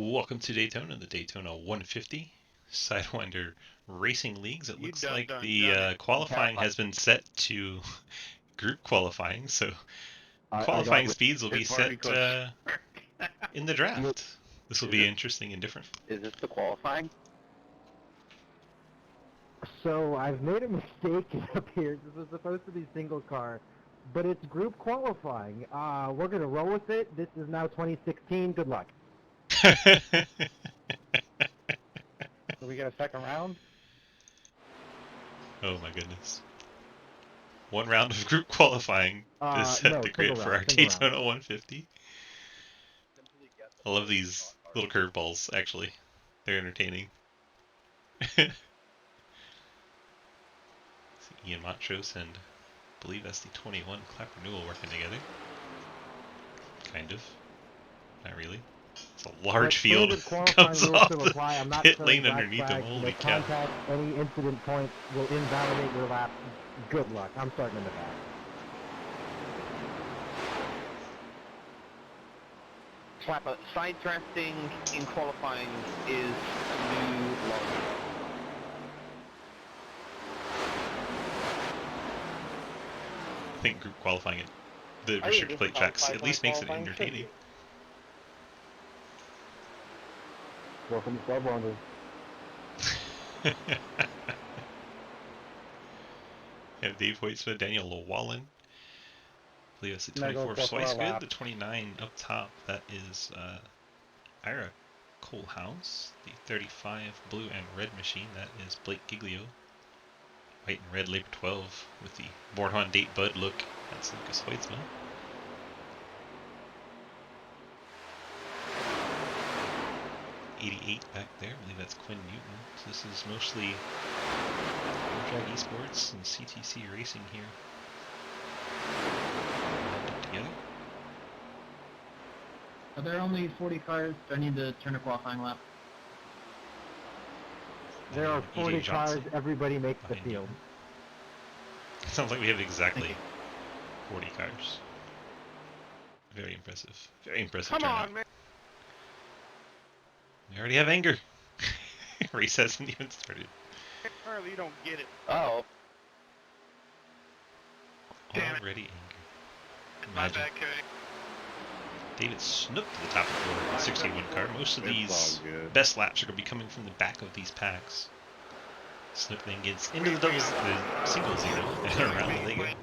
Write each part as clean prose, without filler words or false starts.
Welcome to Daytona, the Daytona 150 Sidewinder Racing Leagues. It looks like the qualifying has been set to group qualifying, so qualifying speeds will be set in the draft. This will be interesting and different. Is this the qualifying? So I've made a mistake, it appears. This was supposed to be single car, but it's group qualifying. We're going to roll with it. This is now 2016. Good luck. Do we get a second round? Oh my goodness. One round of group qualifying is set the grid for our Daytona 150. I love these little curveballs, actually. They're entertaining. Ian Montrose and I believe that's the 21 Clap Renewal working together. Kind of. Not really. It's a large field. Comes off the pit lane underneath him. Holy cow. Any incident point will invalidate your lap. Good luck. I'm starting in the back. Clapper, side drafting in qualifying is a new law. I think group qualifying at the restricted plate tracks at least makes it entertaining. Welcome to Sidewinder. Have Dave Hoytsma, Daniel Llewellyn. I believe that's the 24 Swicegood, the 29 up top. That is ARCA Cole House. The 35 blue and red machine. That is Blake Giglio. White and red Labor 12 with the Born on Date Bud look. That's Lucas Hoytsma. '88 back there. I believe that's Quinn Newton. So this is mostly Drag Esports and CTC Racing here. Together. Are there only 40 cars? Do I need to turn a qualifying lap? There are 40 cars. Everybody makes the field. It sounds like we have exactly 40 cars. Very impressive. Very impressive turnout. Come on, man. We already have anger. Race hasn't even started. Apparently you don't get it. Oh. Already anger. My bad, Kevin. David snooked to the top of the 61 car. Most of these best laps are going to be coming from the back of these packs. Snook then gets into the single zero and around the leg.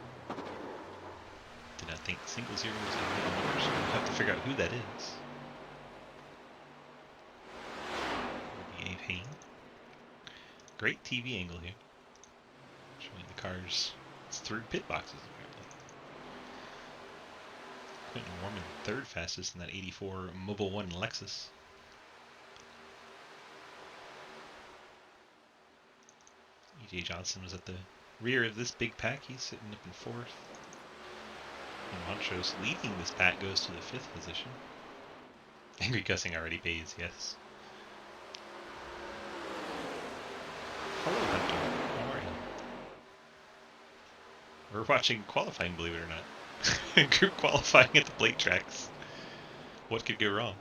Did not think single zero was in the numbers. We'll have to figure out who that is. Abe Hain. Great TV angle here. Showing the cars. It's through pit boxes apparently. Quentin Warman third fastest in that 84 Mobile 1 Lexus. E.J. Johnson was at the rear of this big pack. He's sitting up in fourth. And Montrose leading this pack goes to the fifth position. Angry cussing already pays, yes. Hello, Hunter. How are you? We're watching qualifying, believe it or not. Group qualifying at the plate tracks. What could go wrong?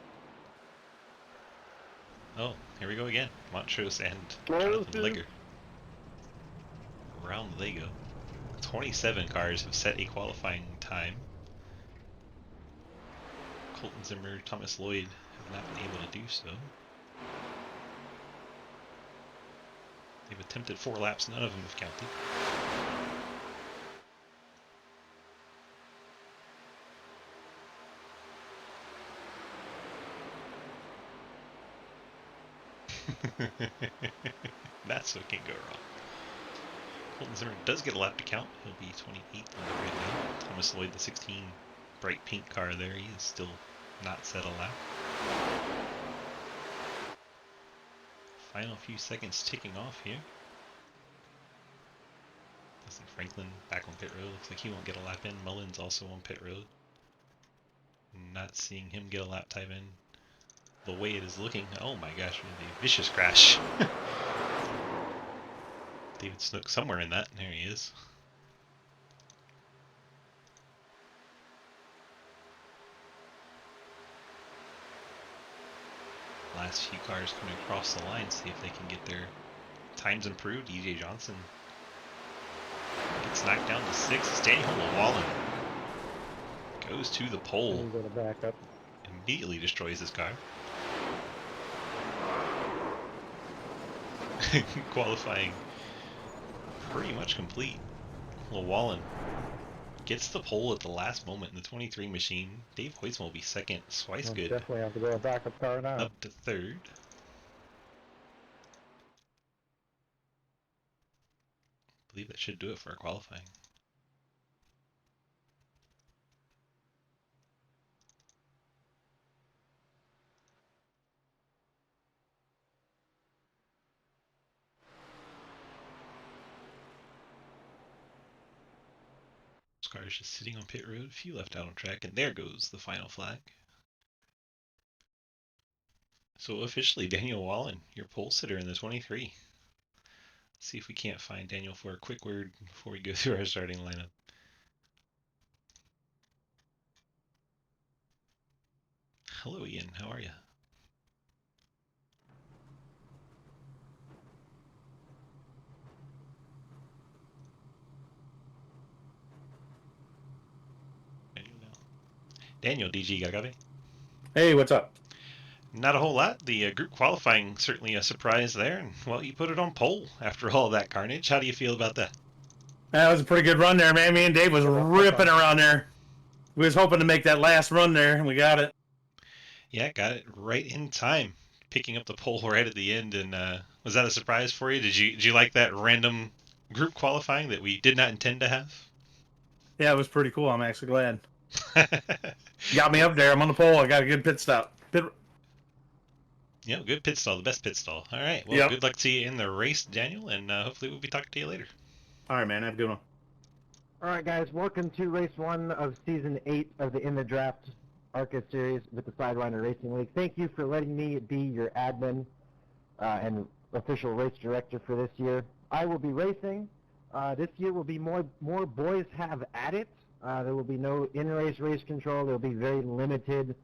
Oh, here we go again. Montrose and Jonathan Legger. Around they go. 27 cars have set a qualifying time. Colton Zimmer, Thomas Lloyd have not been able to do so. They've attempted 4 laps, none of them have counted. That's what can go wrong. Colton Zimmer does get a lap to count. He'll be 28th on the grid now. Thomas Lloyd, the 16 bright pink car there, he is still not set a lap. Final few seconds ticking off here. Dustin Franklin back on pit road. Looks like he won't get a lap in. Mullins also on pit road. Not seeing him get a lap time in. The way it is looking, oh my gosh, a vicious crash. David Snook somewhere in that. There he is. last few cars coming across the line, see if they can get their times improved. EJ Johnson gets knocked down to 6th. Daniel Llewellyn goes to the pole. Go to back up. Immediately destroys his car. Qualifying pretty much complete. Llewellyn gets the pole at the last moment in the 23 machine. Dave Hoytsma will be second. Swicegood Definitely have to go a backup car now. up to third. I believe that should do it for our qualifying. This car is just sitting on pit road, a few left out on track, and there goes the final flag. So officially, Daniel Wallen, your pole sitter in the 23. Let's see if we can't find Daniel for a quick word before we go through our starting lineup. Hello, Ian. How are you? Daniel, DG Gagave. Hey, what's up? Not a whole lot. The group qualifying certainly a surprise there, and well, you put it on pole after all that carnage. How do you feel about that? That was a pretty good run there, man. Me and Dave was ripping around there. We was hoping to make that last run there, and we got it. Yeah, got it right in time, picking up the pole right at the end. And was that a surprise for you? Did you like that random group qualifying that we did not intend to have? Yeah, it was pretty cool. I'm actually glad. Got me up there. I'm on the pole. I got a good pit stop. Yeah, good pit stall, the best pit stall. All right, well, Good luck to you in the race, Daniel, and hopefully we'll be talking to you later. All right, man. Have a good one. All right, guys. Welcome to race 1 of season 8 of the In the Draft ARCA series with the Sidewinder Racing League. Thank you for letting me be your admin and official race director for this year. I will be racing. This year will be more boys have at it. There will be no in-race race control. There will be very limited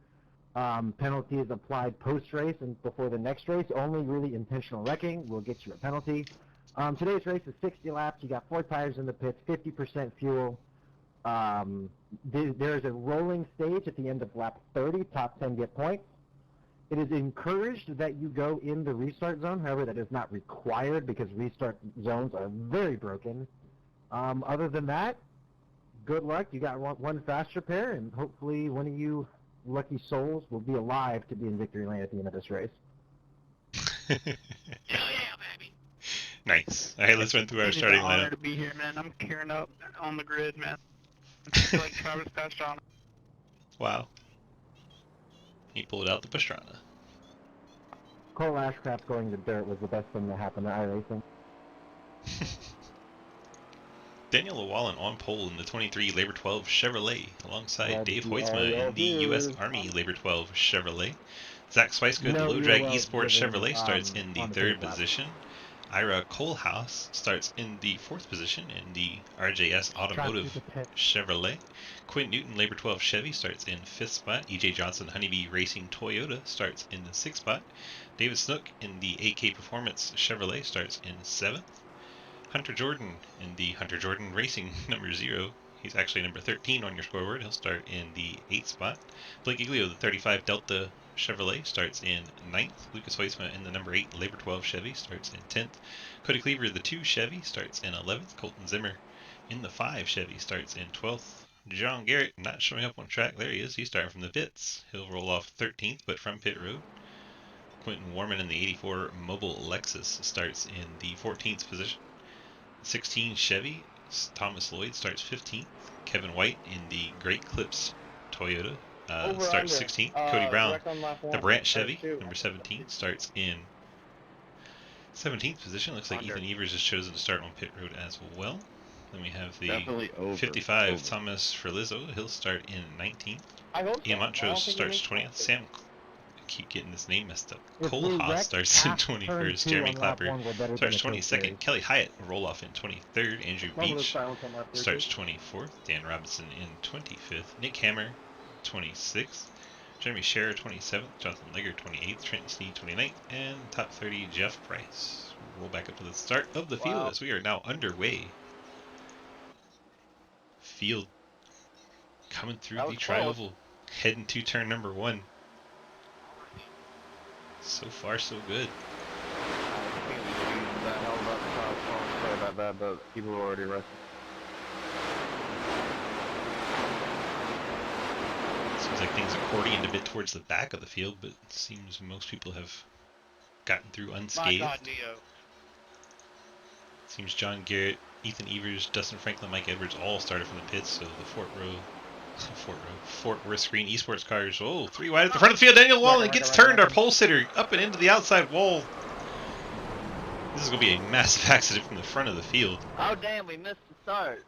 penalties applied post-race and before the next race. Only really intentional wrecking will get you a penalty. Today's race is 60 laps. You got 4 tires in the pits, 50% fuel. There's a rolling stage at the end of lap 30. Top 10 get points. It is encouraged that you go in the restart zone. However, that is not required because restart zones are very broken. Other than that, good luck. You got one faster pair, and hopefully one of you lucky souls will be alive to be in victory lane at the end of this race. Hell yeah, baby. Nice. All right, let's run through our starting lineup. It's an honor to be here, man. I'm gearing up on the grid, man. I feel like Travis Pastrana. Wow. He pulled out the Pastrana. Cole Ashcraft going to dirt was the best thing that happened to iRacing. Daniel Llewellyn on pole in the 23 Labor 12 Chevrolet alongside Dave Hoytsma in the U.S. Army Labor 12 Chevrolet. Zach Swicegood, the Low Drag Esports Chevrolet, starts in the 3rd position. Ira Colehouse starts in the 4th position in the RJS Automotive Chevrolet. Quinn Newton, Labor 12 Chevy, starts in 5th spot. EJ Johnson, Honeybee Racing Toyota, starts in the 6th spot. David Snook in the AK Performance Chevrolet starts in 7th. Hunter Jordan in the Hunter Jordan Racing number 0. He's actually number 13 on your scoreboard. He'll start in the 8th spot. Blake Iglio, the 35 Delta Chevrolet, starts in 9th. Lucas Hoytsma in the number 8 Labor 12 Chevy starts in 10th. Cody Cleaver, the 2 Chevy, starts in 11th. Colton Zimmer in the 5 Chevy starts in 12th. John Garrett not showing up on track. There he is. He's starting from the pits. He'll roll off 13th, but from pit road. Quentin Warman in the 84 Mobile Lexus starts in the 14th position. 16 Chevy, Thomas Lloyd starts 15th. Kevin White in the Great Clips Toyota starts 16th. Cody Brown, the Brandt Chevy, number 17, starts in 17th position. Looks like Ethan Evers has chosen to start on pit road as well. Then we have the 55 Thomas Ferlizzo. He'll start in 19th. Ian Montrose starts 20th. Sam, I keep getting this name messed up. Cole Haas starts in 21st. Jeremy Clapper starts 22nd. Kelly Hyatt will roll off in 23rd. Andrew Beach starts 24th. Dan Robinson in 25th. Nick Hammer 26th. Jeremy Scherer 27th, Jonathan Legger 28th, Trenton Sneed 29th, and top 30 Jeff Price. We'll roll back up to the start of the field as we are now underway. Field coming through the tri-oval, heading to turn number 1. So far, so good. Sorry about that, but people were already resting. Seems like things accordioned a bit towards the back of the field, but it seems most people have gotten through unscathed. My God, Neo. Seems John Garrett, Ethan Evers, Dustin Franklin, Mike Edwards all started from the pits, so the Fort Worth Screen Esports cars. Oh, 3 wide at the front of the field. Daniel Wallen gets turned. Our pole sitter up and into the outside wall. This is going to be a massive accident from the front of the field. Oh damn, we missed the start.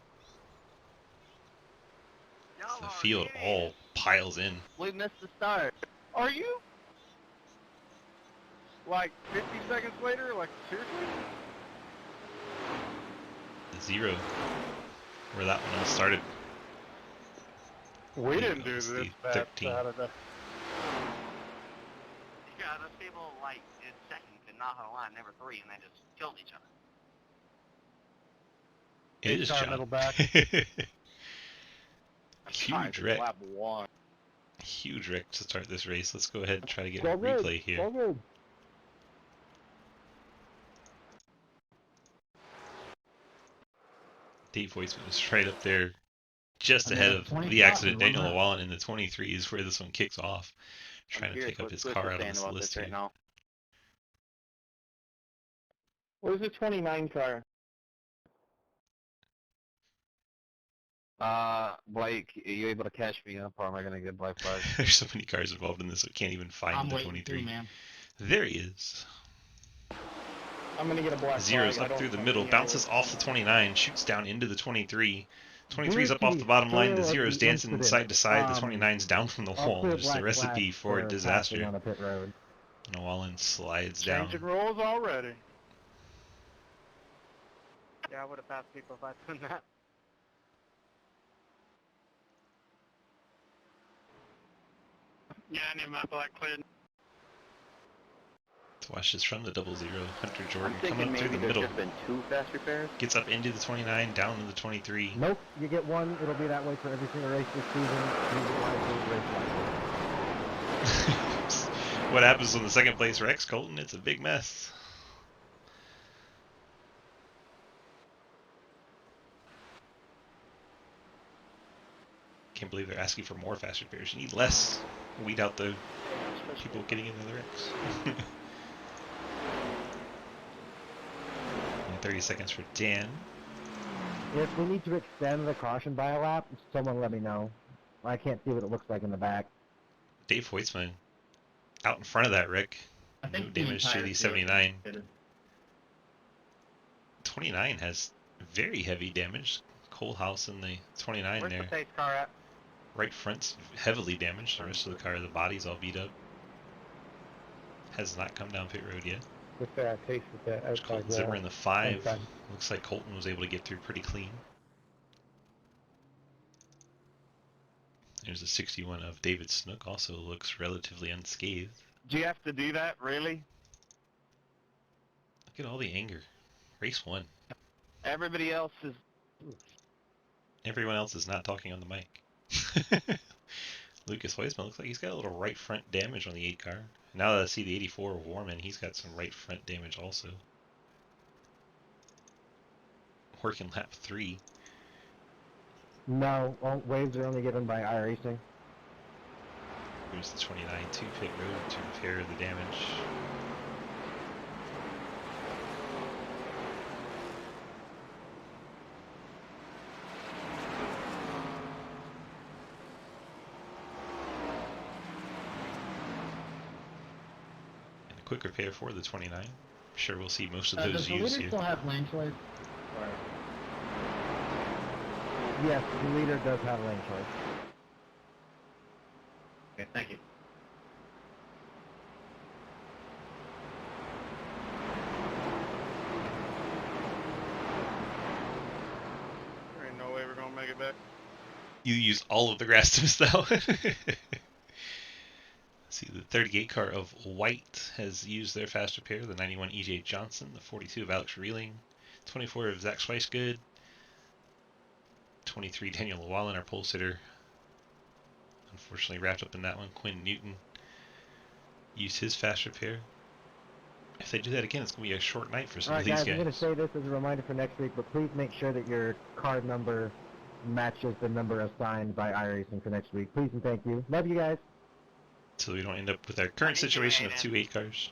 The field all piles in. We missed the start. Are you? Like 50 seconds later? Like seriously? The 0, where that one all started. We didn't do It's this the bad 13. Saturday. Yeah, those people like did second and not on line number 3, and they just killed each other. It is Car John. middle back. Huge wreck. Lap 1. Huge wreck to start this race. Let's go ahead and try to get a replay here. Dave Voigtman is right up there, just ahead of the accident. Daniel Llewellyn in the 23 is where this one kicks off. Trying to pick up his car out of this list here. Where's the 29 car? Blake, are you able to catch me up, or am I gonna get black flag? There's so many cars involved in this, I can't even find I'm the waiting 23. too, man. There he is. I'm gonna get a black Zero's flag. up through the middle, bounces off the 29, shoots down into the 23. 23's up off the bottom line, the Zero's dancing side to side, the 29's down from the wall. Just a recipe for disaster. On the pit road. Llewellyn slides down. Changing rules already. Yeah, I would have passed people if I'd done that. Yeah, I need my black cleared. To watch this from the 00, Hunter Jordan I'm coming thinking up through maybe the there's middle. just been 2 fast repairs. Gets up into the 29, down to the 23. Nope, you get one. It'll be that way for every single race this season. Use it wisely, race wisely. What happens when the second place wrecks, Colton? It's a big mess. Can't believe they're asking for more fast repairs. You need less. Weed out the people getting into the wrecks. And 30 seconds for Dan. If we need to extend the caution by a lap, someone let me know. I can't see what it looks like in the back. Dave Hoytsman out in front of that wreck. I No think the damage to entire the field 79. hit it. 29 has very heavy damage. Coalhouse in the 29 Where's there. the pace car at? Right front's heavily damaged. The rest of the car, the body's all beat up. Has not come down pit road yet. With that pace with that There's outside Colton Zimmer in the 5. Okay. Looks like Colton was able to get through pretty clean. There's a 61 of David Snook, also looks relatively unscathed. Do you have to do that, really? Look at all the anger. Race 1. Everybody else is... Everyone else is not talking on the mic. Lucas Hoisman looks like he's got a little right front damage on the 8 car. Now that I see the 84 of Warman, he's got some right front damage also. Working lap 3. No, waves are only given by iRacing. Here's the 29 to pit road to repair the damage. And a quick repair for the 29. I'm sure we'll see most of Does those the used leader here. still have lane choice? Or... Yes, the leader does have lane choice. Okay, thank you. There ain't no way we're gonna make it back. You use all of the grass to miss that one. See, the 38 car of White has used their fast repair. The 91 EJ Johnson, the 42 of Alex Reeling, 24 of Zach Schweissgood, 23 Daniel Llewellyn, our pole sitter. Unfortunately wrapped up in that one. Quinn Newton used his fast repair. If they do that again, it's going to be a short night for some of these guys. I'm going to say this as a reminder for next week, but please make sure that your card number matches the number assigned by iRacing for next week. Please and thank you. Love you guys. So we don't end up with our current situation of 2 8 cars.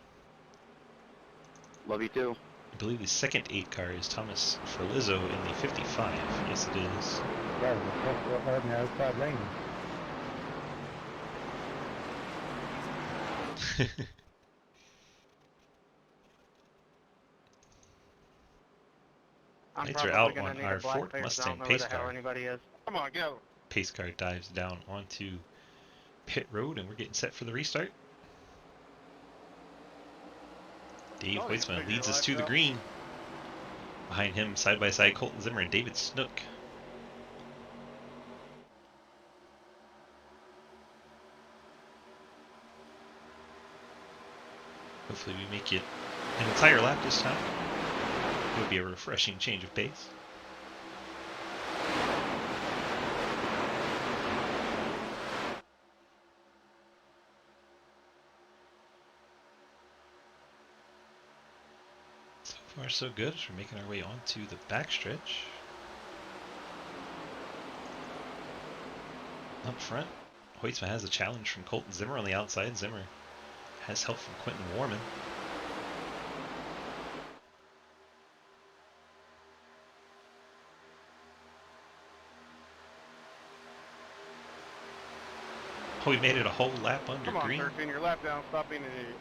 Love you too. I believe the second 8 car is Thomas Ferlizzo in the 55. Yes, it is. Yeah, it's hard now. It's not raining. Lights are out on our Ford Mustang pace car. Anybody is. Come on, go. Pace car dives down onto pit road, and we're getting set for the restart. Dave Weitzman leads us to the green. Behind him, side by side, Colton Zimmer and David Snook. Hopefully we make it an entire lap this time. It would be a refreshing change of pace. So far so good as we're making our way onto the backstretch. Up front, Hoytsma has a challenge from Colton Zimmer on the outside. Zimmer has help from Quentin Warman. Oh, we made it a whole lap under Come on, green. 13, your lap down, stop being an idiot.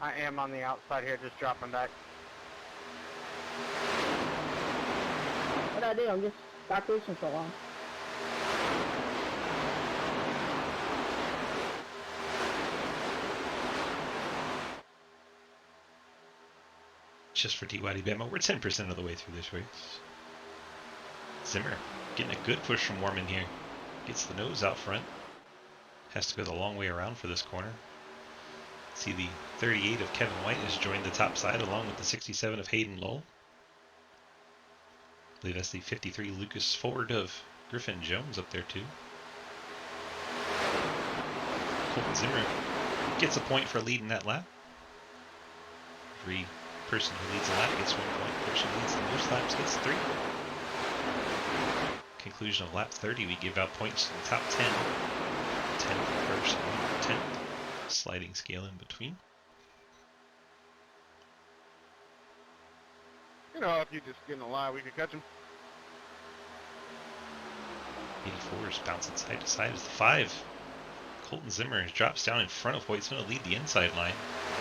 I am on the outside here, just dropping back. What I do, I'm just stop racing so long. Just for DYD Bama, we're 10% of the way through this race. Zimmer getting a good push from Warman here. Gets the nose out front. Has to go the long way around for this corner. See the 38 of Kevin White has joined the top side along with the 67 of Hayden Lowell. I believe that's the 53 Lucas Ford of Griffin Jones up there too. Colton Zimmer gets a point for leading that lap. Every person who leads a lap gets 1 point. The person who leads the most laps gets 3. Conclusion of lap 30, we give out points to the top 10. 10 for first and 1 for 10th. Sliding scale in between. You know, if you just get in a line, we could catch him. 84 is bouncing side to side as the 5. Colton Zimmer drops down in front of Hoytsman to lead the inside line.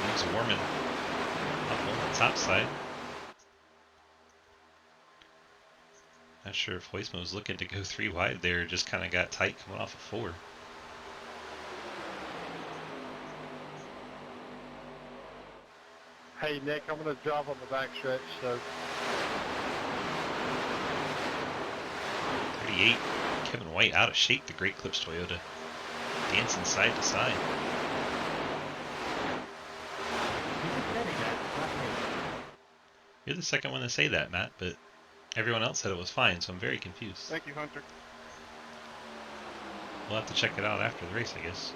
Leaves Warman up on the top side. Not sure if Hoytsman was looking to go 3 wide there, just kind of got tight coming off of 4. Hey, Nick, I'm going to drop on the back stretch, so... 38, Kevin White out of shape, the Great Clips Toyota. Dancing side to side. You're the second one to say that, Matt, but everyone else said it was fine, so I'm very confused. Thank you, Hunter. We'll have to check it out after the race, I guess.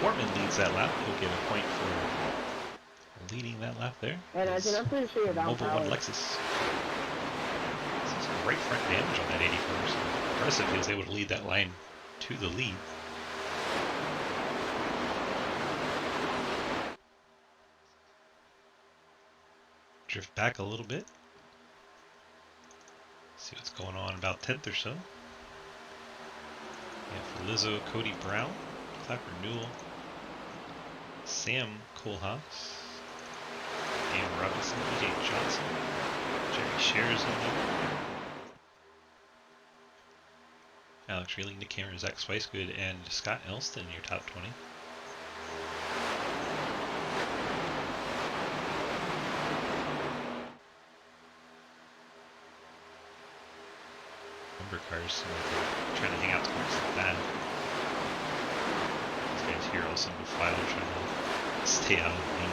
Warman leads that lap. He'll get a point for leading that lap there. And I'm pretty sure you're down Mobile power. One Lexus. Some great front damage on that 84. So impressive he was able to lead that line to the lead. Drift back a little bit. See what's going on about 10th or so. Yeah, for Lizzo, Cody Brown, Clapper Newell, Sam Kohlhaas, Dan Robinson, EJ Johnson, Jerry Shares in there. Alex Reeling, Nick Cameron, Zach Spicegood, and Scott Elston, your top 20. Number cars, trying to hang out towards that. These guys here all single file, trying to stay out of the main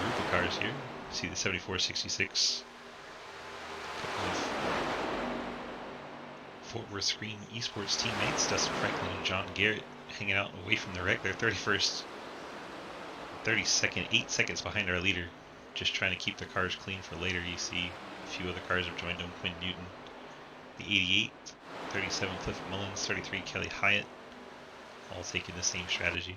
group of cars here. See the 7466. Couple of Fort Worth Screen Esports teammates, Dustin Franklin and John Garrett, hanging out away from the wreck. They're 31st, 32nd, 8 seconds behind our leader. Just trying to keep their cars clean for later. You see a few other cars have joined them. Quinn Newton, the 88, 37 Cliff Mullins, 33 Kelly Hyatt, all taking the same strategy.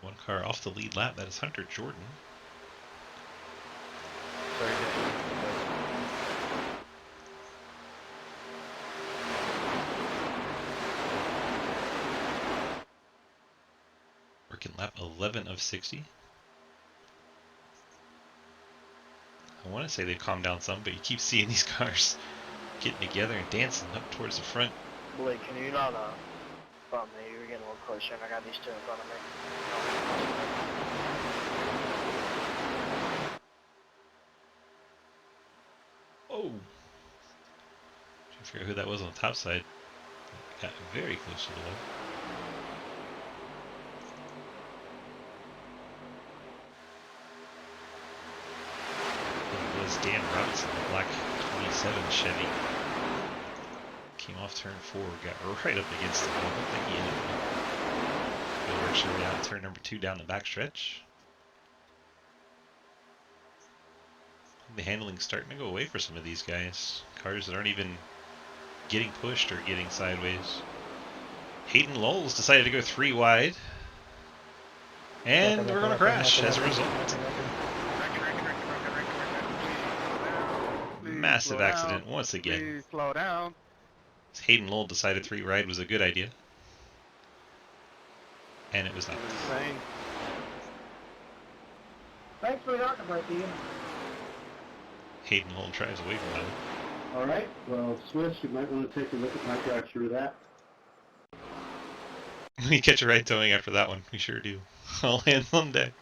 One car off the lead lap, that is Hunter Jordan. Working lap 11 of 60. I want to say they've calmed down some, but you keep seeing these cars getting together and dancing up towards the front. Blake, can you not, bump me? You're getting a little closer, and I got these two in front of me. Oh! Trying to figure out who that was on the top side. Got very close to the wall. It was Dan Robinson, the black 27 Chevy. Came off turn 4, got right up against the wall. I don't think he ended up. He'll work his way out turn number 2 down the backstretch. The handling's starting to go away for some of these guys. Cars that aren't even getting pushed or getting sideways. Hayden Lowles decided to go 3 wide. And we're going to crash as a result. Massive accident once again. Please slow down. Hayden Lowell decided 3 wide was a good idea. And it was not. Insane. Thanks for the ARCA break, Ian. Hayden Lowell drives away from that. Alright, well, Swiss, you might want to take a look at my car through that. We catch a right towing after that one. We sure do. All hands on deck.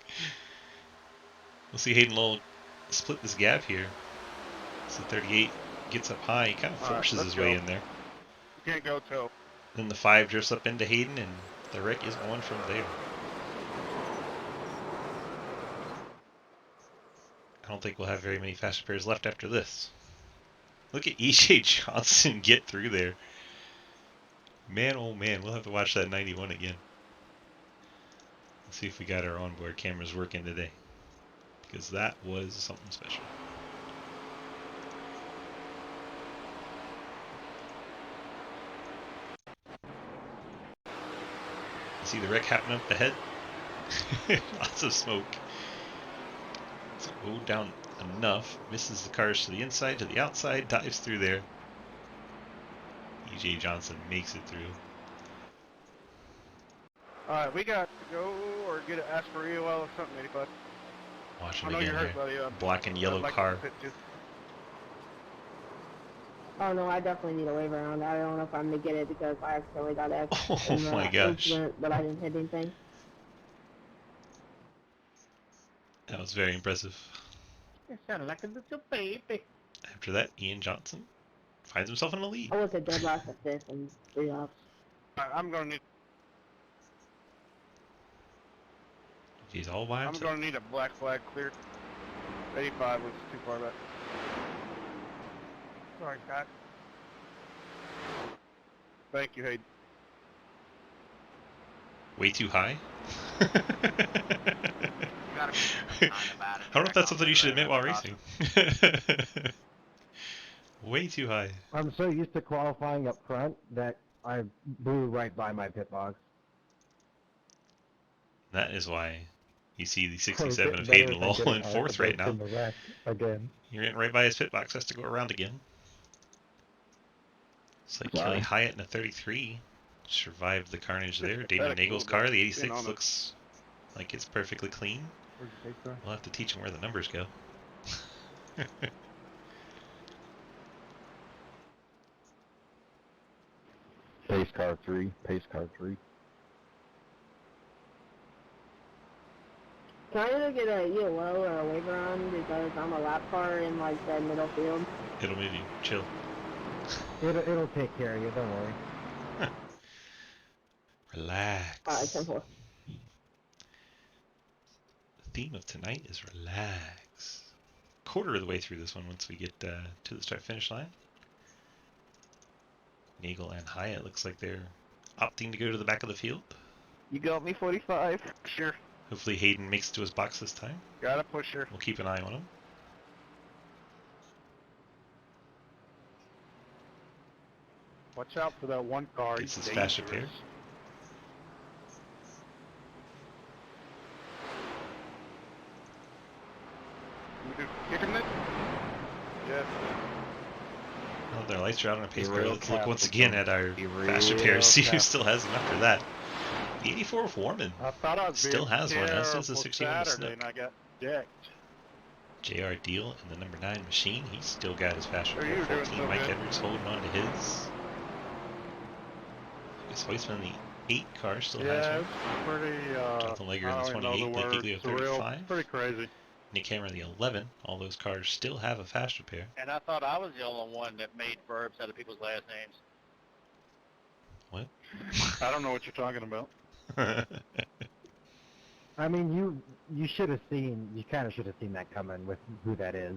We'll see Hayden Lowell split this gap here. So 38 gets up high. He kind of forces his way in there. You can't go till. Then the 5 drifts up into Hayden, and the wreck is on from there. I don't think we'll have very many fast repairs left after this. Look at E.J. Johnson get through there. Man, oh man, we'll have to watch that 91 again. Let's see if we got our onboard cameras working today. Because that was something special. See the wreck happening up ahead? Lots of smoke. So go down enough, misses the cars to the inside, to the outside, dives through there. E.J. Johnson makes it through. Alright, we got to go or get an ask for EOL or something, anybody. Watch him I know again you're hurt, here. buddy. Black and yellow car. Oh no, I definitely need a wave around. I don't know if I'm gonna get it because I accidentally got X Oh in the my gosh. incident, but I didn't hit anything. That was very impressive. You sounded like a little baby. After that, Ian Johnson finds himself in the lead. I was a dead last at 5th and 3 offs. I'm gonna need. He's all by I'm himself. gonna need a black flag clear. 85 was too far back. Sorry, Scott. Thank you, Hayden. Way too high? You gotta be kind about it. I don't know if that's something you should admit while racing. Way too high. I'm so used to qualifying up front that I blew right by my pit box. That is why you see the 67 of Hayden Lowell in 4th right now. Again. He ran right by his pit box, has to go around again. It's like Kelly Hyatt in a 33 survived the carnage there. Damon Nagel's car, the 86, looks like it's perfectly clean. We'll have to teach him where the numbers go. Pace car 3, pace car 3. Can I either get a ELO or a waiver on because I'm a lap car in like the middle field? It'll move you. Chill. It'll take care of you, don't worry. Relax. Alright, 10-4. The theme of tonight is relax. Quarter of the way through this one once we get to the start-finish line. Nagel and Hyatt looks like they're opting to go to the back of the field. You got me 45. Sure. Hopefully Hayden makes it to his box this time. Got a pusher. We'll keep an eye on him. Watch out for that one car. Gets He's his fast repair. dangerous. You kicking it? Yes. Oh, their lights are out on a pace car. real Let's look once careful, again Tom. at our Be fast real repairs. See who careful. still has them after that. The 84 with Warman. I thought I was Still being has one, as does the careful 61 with Saturday, Snook. and I got decked. JR Deal and the number 9 Machine. He's still got his fast Oh, repair. you're doing 14 so Mike good. Edwards holding on to his. Lucas Weissman, the 8 car, still has Yeah, one. it's pretty, Jonathan Lager I in the don't even know 28, the Blake word. Giglio Surreal. 35. Pretty crazy. Nick Hammer the 11. All those cars still have a fast repair. And I thought I was the only one that made verbs out of people's last names. What? I don't know what you're talking about. I mean, you should have seen, you kind of should have seen that coming with who that is.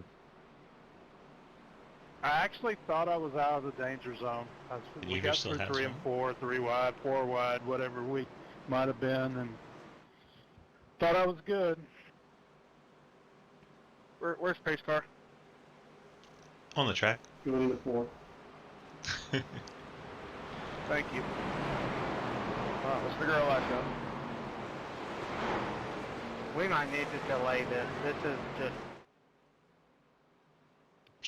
I actually thought I was out of the danger zone. And We Eber got still through has 3 and one. 4, 3 wide, 4 wide, whatever we might have been, and thought I was good. Where's pace car? On the track. Going to 4. Thank you. Alright, let's figure out that out. We might need to delay this. This is just...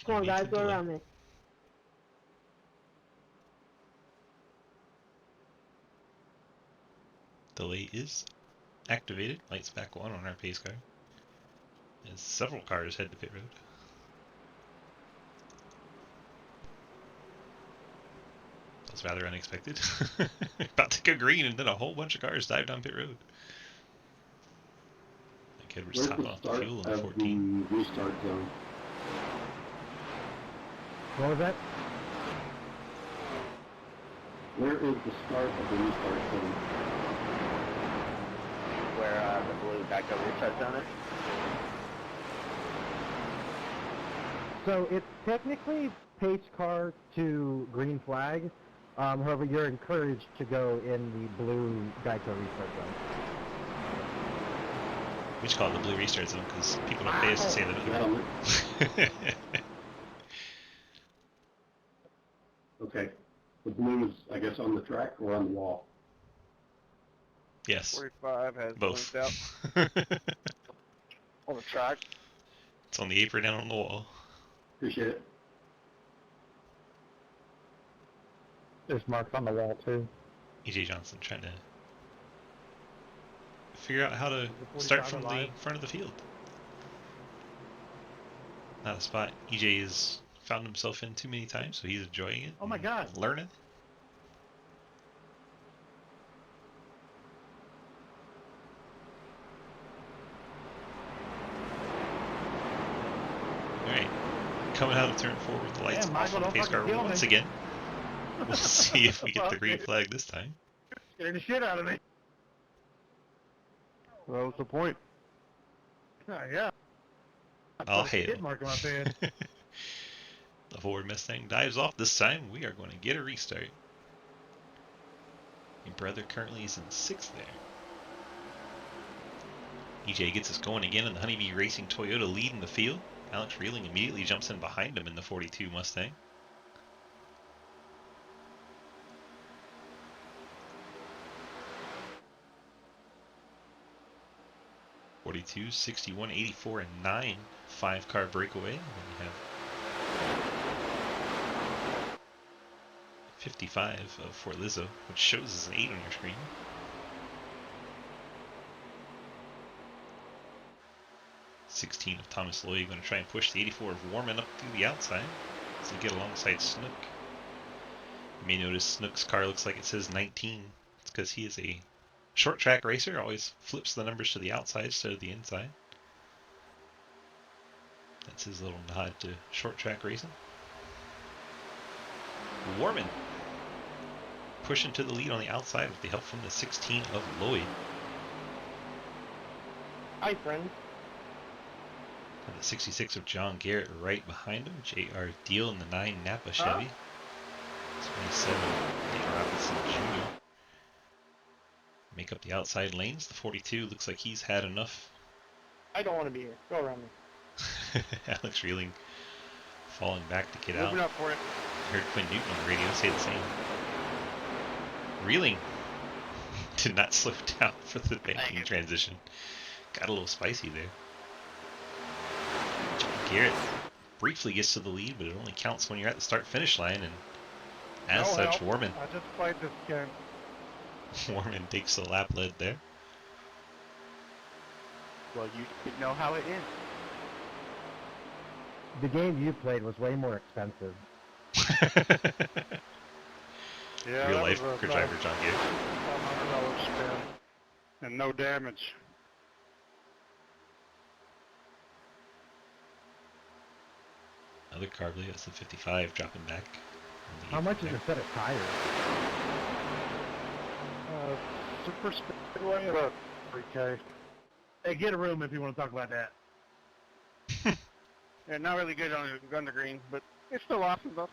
Come on, Need guys, to go delay. around me. Delay is activated. Lights back on our pace car. As several cars head to pit road. That was rather unexpected. About to go green and then a whole bunch of cars dive down pit road. Like Edwards Where's topping the off the start fuel in the of 14. the restart zone? What was that? Where is the start of the restart zone? Where the blue back over restart zone is? So it's technically pace car to green flag. However, you're encouraged to go in the blue Geico restart zone. We just call it the blue restart zone because people don't pay us to say that. Helmet. Okay. The blue is, I guess, on the track or on the wall. Yes, 45 has both. blinked out on the track. It's on the apron and on the wall. Appreciate it. There's marks on the wall, too. EJ Johnson trying to figure out how to start from the front of the field. Not a spot EJ has found himself in too many times, so he's enjoying it. Oh my and God. Learning. Alright. Coming out of turn 4 with the lights Damn, off Michael, on the don't pace car fucking kill once me. again. We'll see if we get the green flag this time. Scared the shit out of me. What was the point? Oh, yeah. I'll Put a hail. skid mark on my bed. The Ford Mustang dives off. This time we are going to get a restart. Your brother currently is in 6th there. EJ gets us going again in the Honeybee Racing Toyota lead in the field. Alex Reeling immediately jumps in behind him in the 42 Mustang. (42, 61, 84, and 9 5-car breakaway. And then you have 55 of Fort Lizzo, which shows as an 8 on your screen. 16 of Thomas Lloyd going to try and push the 84 of Warman up through the outside to get alongside Snook. You may notice Snook's car looks like it says 19. It's because he is a short track racer, always flips the numbers to the outside instead of the inside. That's his little nod to short track racing. Warman pushing to the lead on the outside with the help from the 16 of Lloyd. Hi, friend. And the 66 of John Garrett right behind him. J.R. Deal in the 9 Napa Chevy. 27 Nate Robinson Jr. Make up the outside lanes. The 42 looks like he's had enough. I don't want to be here. Go around me. Alex Reeling falling back to get Moving out. up for it. Heard Quinn Newton on the radio say the same. Reeling did not slow down for the banking transition. Got a little spicy there. John Garrett briefly gets to the lead, but it only counts when you're at the start-finish line, and as No such, help. Warman I just played this game. Warman takes the lap lead there. Well, you should know how it ends. The game you played was way more expensive. Yeah, Real that life was driver John Garrett. $100 spin. And no damage. Another Carbley, that's the 55 dropping back. How much is a set of tires? Super Speedway about 3K. Hey, get a room if you want to talk about that. Yeah, not really good on the green, but it's still awesome though.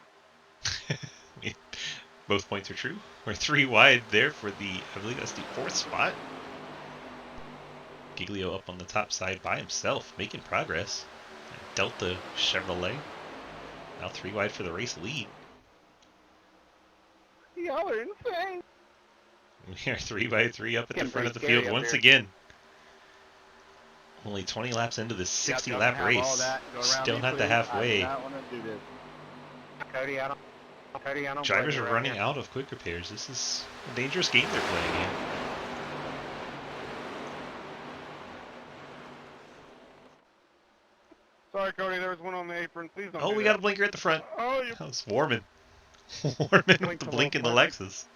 Both points are true. We're 3 wide there for the, I believe that's the 4th spot. Giglio up on the top side by himself, making progress. Delta Chevrolet. Now 3 wide for the race lead. Y'all are insane. We are 3 by 3 up at the Getting front of the pretty scary field up once here. again. Only 20 laps into this 60 lap race. Still not the halfway. I do not want to do this. Cody, I don't Drivers blame are you running right out of quick repairs. This is a dangerous game they're playing here. Sorry, Cody, there was one on the apron. Please don't Oh, do we that. got a blinker at the front. Oh, you That was Warman. Warman with Blink the the blink in the little Lexus.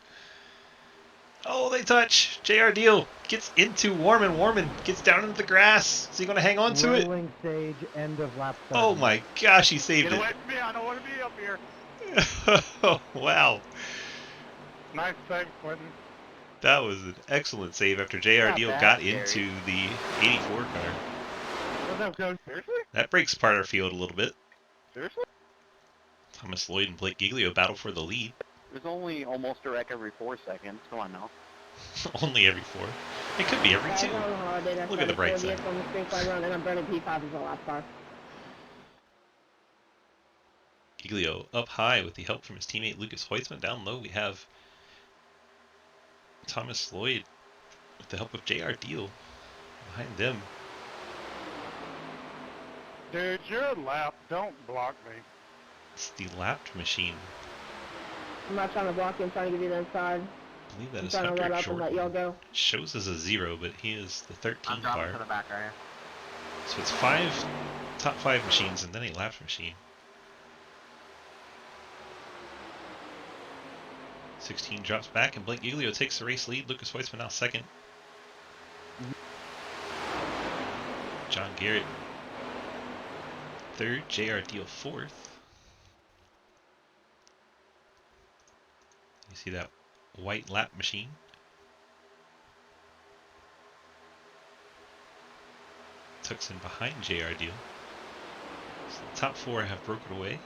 Oh, they touch. JR Deal gets into Warman. Warman gets down into the grass. Is he going to hang on to it? Rolling stage, end of lap 7. Oh my gosh, he saved Get it. away from me. I don't want to be up here. Oh, wow. Nice save, Quentin. That was an excellent save after JR Not Deal bad, got Gary. into the 84 car. What's up, Coach? Seriously? That breaks apart our field a little bit. Seriously? Thomas Lloyd and Blake Giglio battle for the lead. There's only almost a wreck every 4 seconds. Come on now. Only every 4. It could be every 2. Look at the bright side. On the straight line run, and I'm burning P5 as a lap car. Giglio up high with the help from his teammate Lucas Hoytsman. Down low we have Thomas Lloyd with the help of JR Deal behind them. Dude, you're a lap. Don't block me. It's the lapped machine. I'm not trying to block you, I'm trying to give you the inside. I believe that I'm is trying to Hunter let up and let y'all Jordan. go. Shows as a 0, but he is the 13 I'm dropping car. to the back right here. So it's 5 top 5 machines and then a lapped machine. 16 drops back and Blake Giglio takes the race lead. Lucas Hoytsman now second. John Garrett third. JR Deal fourth. You see that white lap machine? Tucks in behind JR Deal. So the top 4 have broken away.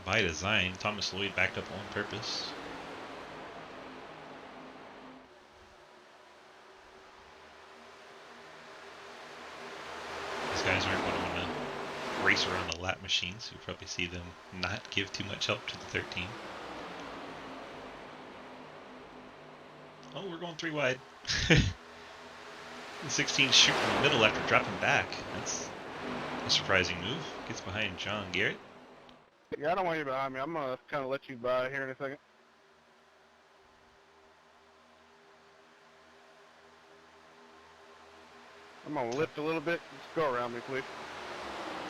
By design, Thomas Lloyd backed up on purpose. These guys aren't going to want to race around the lap machines. You'll probably see them not give too much help to the 13. Oh, we're going 3 wide. The 16 shooting in the middle after dropping back. That's a surprising move. Gets behind John Garrett. Yeah, I don't want you behind me. I'm going to kind of let you by here in a second. I'm gonna lift a little bit. Just go around me, please.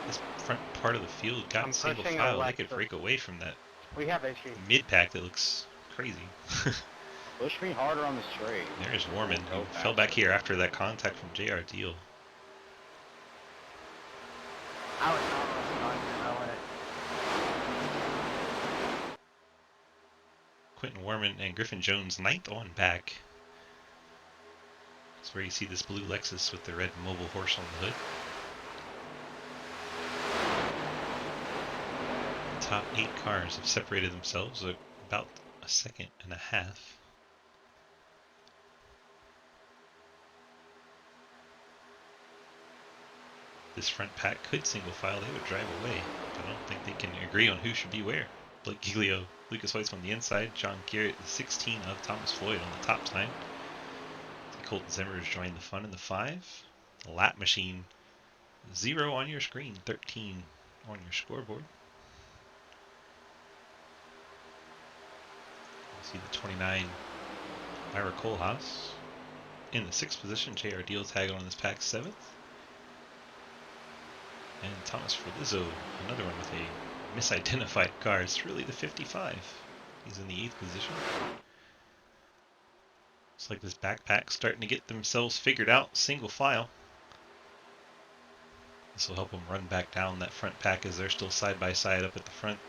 This front part of the field got I'm single pushing file. They Alexa. could break away from that We have issue. mid pack that looks crazy. Push me harder on the straight. There's Warman, Go who fell back faster. here after that contact from JR Deal. I was not on it. Quentin Warman and Griffin Jones, ninth on back. That's where you see this blue Lexus with the red mobile horse on the hood. The top 8 cars have separated themselves about a second and a half. This front pack could single file, they would drive away. I don't think they can agree on who should be where. Blake Giglio, Lucas Weiss on the inside, John Garrett, the 16 of Thomas Floyd on the top time. Colton Zimmer has joined the fun in the 5. The lap machine, 0 on your screen, 13 on your scoreboard. You see the 29 Ira Kohlhaas in the 6th position. JR Deal tag on this pack 7th. And Thomas Ferlizzo, another one with a misidentified car. It's really the 55. He's in the 8th position. Looks like this backpack's starting to get themselves figured out, single file. This will help them run back down that front pack as they're still side by side up at the front.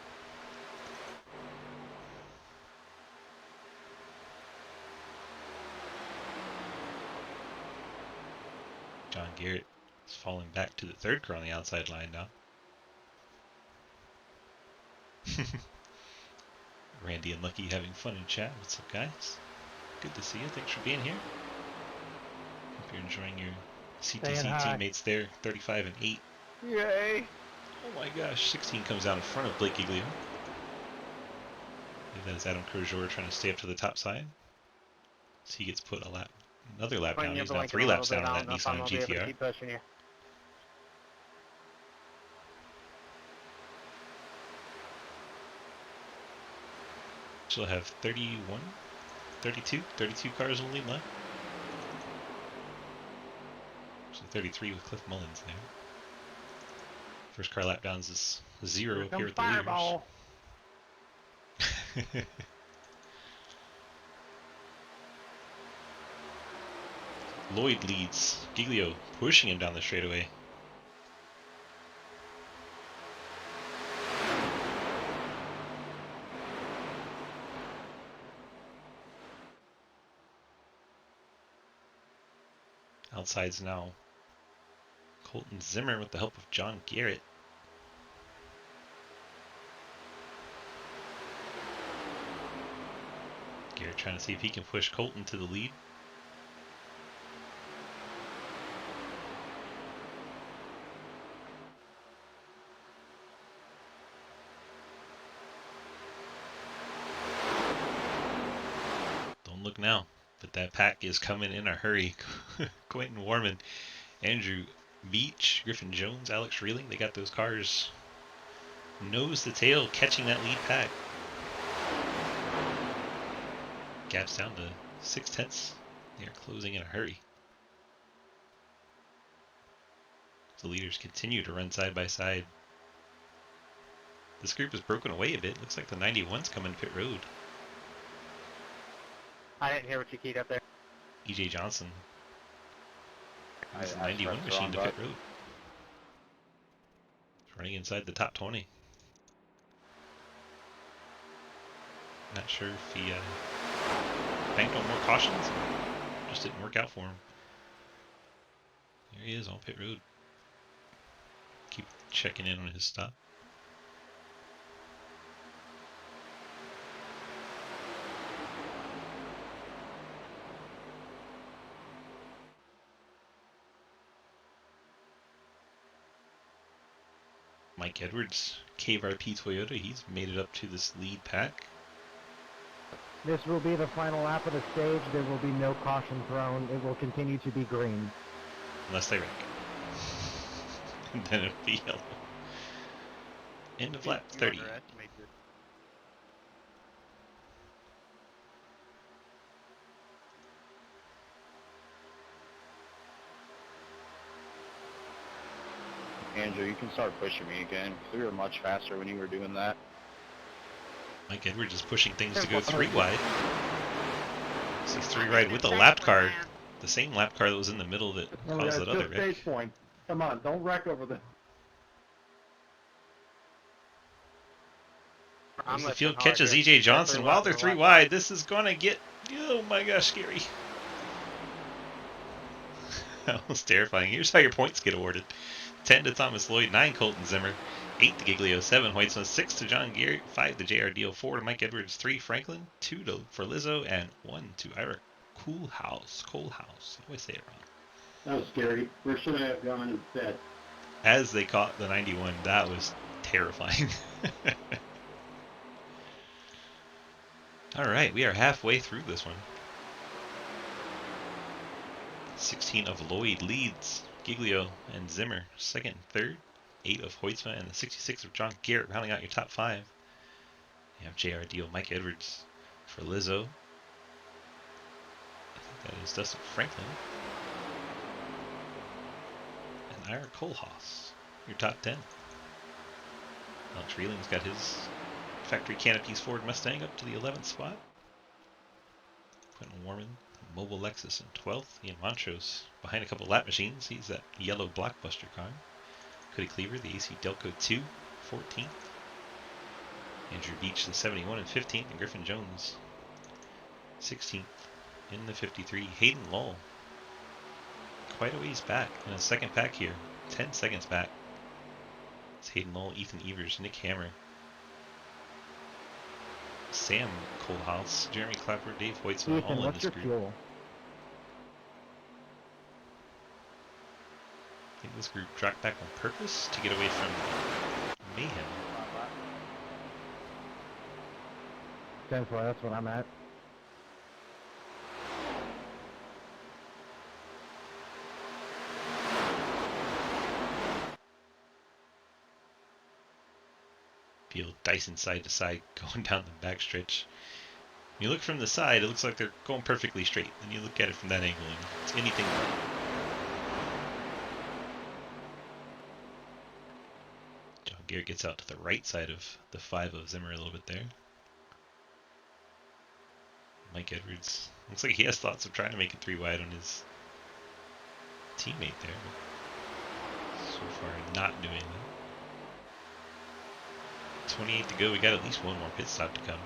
John Garrett is falling back to the 3rd car on the outside line now. Randy and Lucky having fun in chat. What's up, guys? Good to see you. Thanks for being here. Hope you're enjoying your CTC teammates there. 35 and 8. Yay! Oh my gosh, 16 comes out in front of Blake Giglio. That is Adam Crozier trying to stay up to the top side. So he gets put another lap down. He's now 3 laps down on that Nissan GTR. She'll have 31, 32 cars on the lead line. So 33 with Cliff Mullins there. First car lap downs is 0 up here at the leaders. Lloyd leads. Giglio pushing him down the straightaway. Outsides now. Colton Zimmer with the help of John Garrett. Garrett trying to see if he can push Colton to the lead. Don't look now, but that pack is coming in a hurry. Quentin Warman, Andrew Beach, Griffin Jones, Alex Reeling, they got those cars nose to tail catching that lead pack. Gaps down to 6/10. They are closing in a hurry. The leaders continue to run side by side. This group is broken away a bit. Looks like the 91's coming pit road. I didn't hear what you keyed up there. EJ Johnson. This is the 91 machine to pit road. It's running inside the top 20. Not sure if he banked on more cautions. Just didn't work out for him. There he is on pit road. Keep checking in on his stop. Mike Edwards, Cave RP Toyota, he's made it up to this lead pack. This will be the final lap of the stage. There will be no caution thrown. It will continue to be green. Unless they wreck. And then it'll be yellow. End of lap 30. Andrew, you can start pushing me again. We were much faster when you were doing that. Mike Edwards is pushing things to go 3 wide. So he's 3 wide with the lap car. The same lap car that was in the middle that caused that other wreck. Stage point. Come on, don't wreck over the... As the field catches EJ Johnson while they're 3 wide, this is gonna get, oh my gosh, scary. That was terrifying. Here's how your points get awarded. 10 to Thomas Lloyd, 9 Colton Zimmer, 8 to Giglio, 7 Hoytsma, 6 to John Garrett, 5 to JRDO, 4 to Mike Edwards, 3 Franklin, 2 for Lizzo, and 1 to Ira Coolhouse. I always say it wrong. That was scary. Where should I have gone instead? As they caught the 91, that was terrifying. Alright, we are halfway through this one. 16 of Lloyd leads Giglio and Zimmer second and third. 8 of Hoytsma and the 66 of John Garrett rounding out your top 5. You have JRDO Mike Edwards for Lizzo. I think that is Dustin Franklin. And Ira Kohlhaas, your top 10. Alex Reeling's got his factory canopies Ford Mustang up to the 11th spot. Quentin Warman, Mobile Lexus in 12th. Ian Montrose behind a couple lap machines. He's that yellow blockbuster car. Cody Cleaver, the AC Delco 2, 14th. Andrew Beach, the 71 and 15th. And Griffin Jones, 16th in the 53. Hayden Lull, quite a ways back in his second pack here. 10 seconds back. It's Hayden Lull, Ethan Evers, Nick Hammer, Sam Kohlhaas, Jeremy Clapper, Dave Hoytsma, all in this group. Fuel? I think this group dropped back on purpose to get away from mayhem. 10-4, that's what I'm at. Field Dyson side to side going down the backstretch. When you look from the side, it looks like they're going perfectly straight. Then you look at it from that angle, and it's anything but. John Garrett gets out to the right side of the 5 of Zimmer a little bit there. Mike Edwards looks like he has thoughts of trying to make it 3 wide on his teammate there. So far, not doing that. 28 to go. We got at least one more pit stop to come.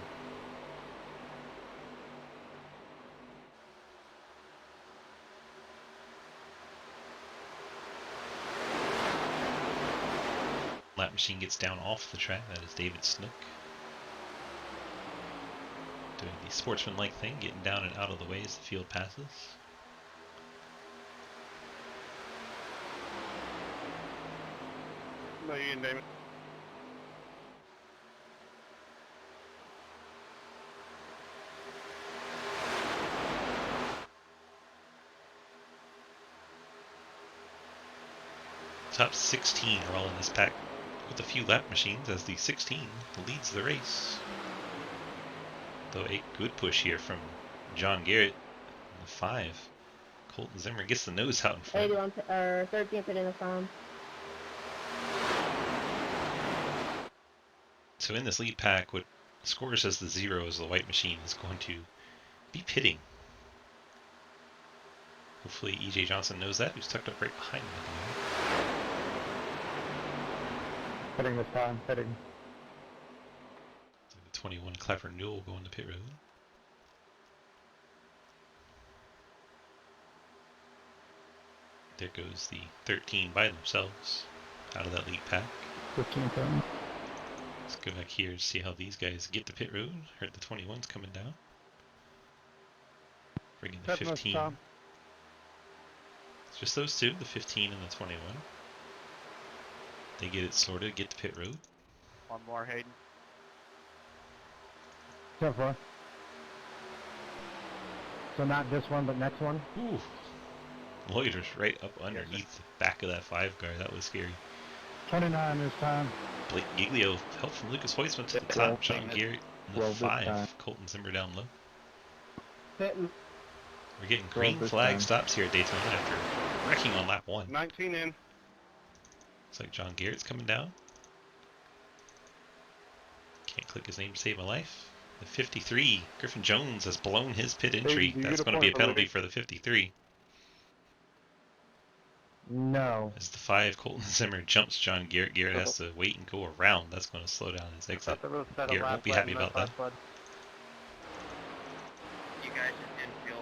Lap machine gets down off the track. That is David Snook doing the sportsman-like thing, getting down and out of the way as the field passes. No, you can name it. Top 16 are all in this pack with a few lap machines as the 16 leads the race. Though a good push here from John Garrett in the 5. Colton Zimmer gets the nose out in front. 81 or 13th in the farm. So in this lead pack, what scores as the 0 as the white machine is going to be pitting. Hopefully EJ Johnson knows that, who's tucked up right behind him at the moment. Heading this time, heading. So the 21 Clapper Newell going to pit road. There goes the 13 by themselves out of that lead pack. 15 time. Let's go back here to see how these guys get to pit road. Heard the 21's coming down. Bringing the 15. It's just those two, the 15 and the 21. They get it sorted, get to pit road. One more, Hayden. 10-4. So not this one, but next one? Ooh. Loiters right up underneath the back of that 5 car. That was scary. 29 this time. Blake Giglio, help from Lucas Hoytsma to the top. John Garrett in the 5. Colton Zimmer down low. Hitting. We're getting green flag stops here at Daytona after wrecking on lap 1. 19 in. Looks like John Garrett's coming down. Can't click his name to save my life. The 53, Griffin Jones, has blown his pit entry. you That's get a going to be a point for penalty leading. for the 53. No. As the 5, Colton Zimmer, jumps John Garrett. Garrett has to wait and go around. That's going to slow down his exit. Garrett won't be happy about that. You guys just didn't feel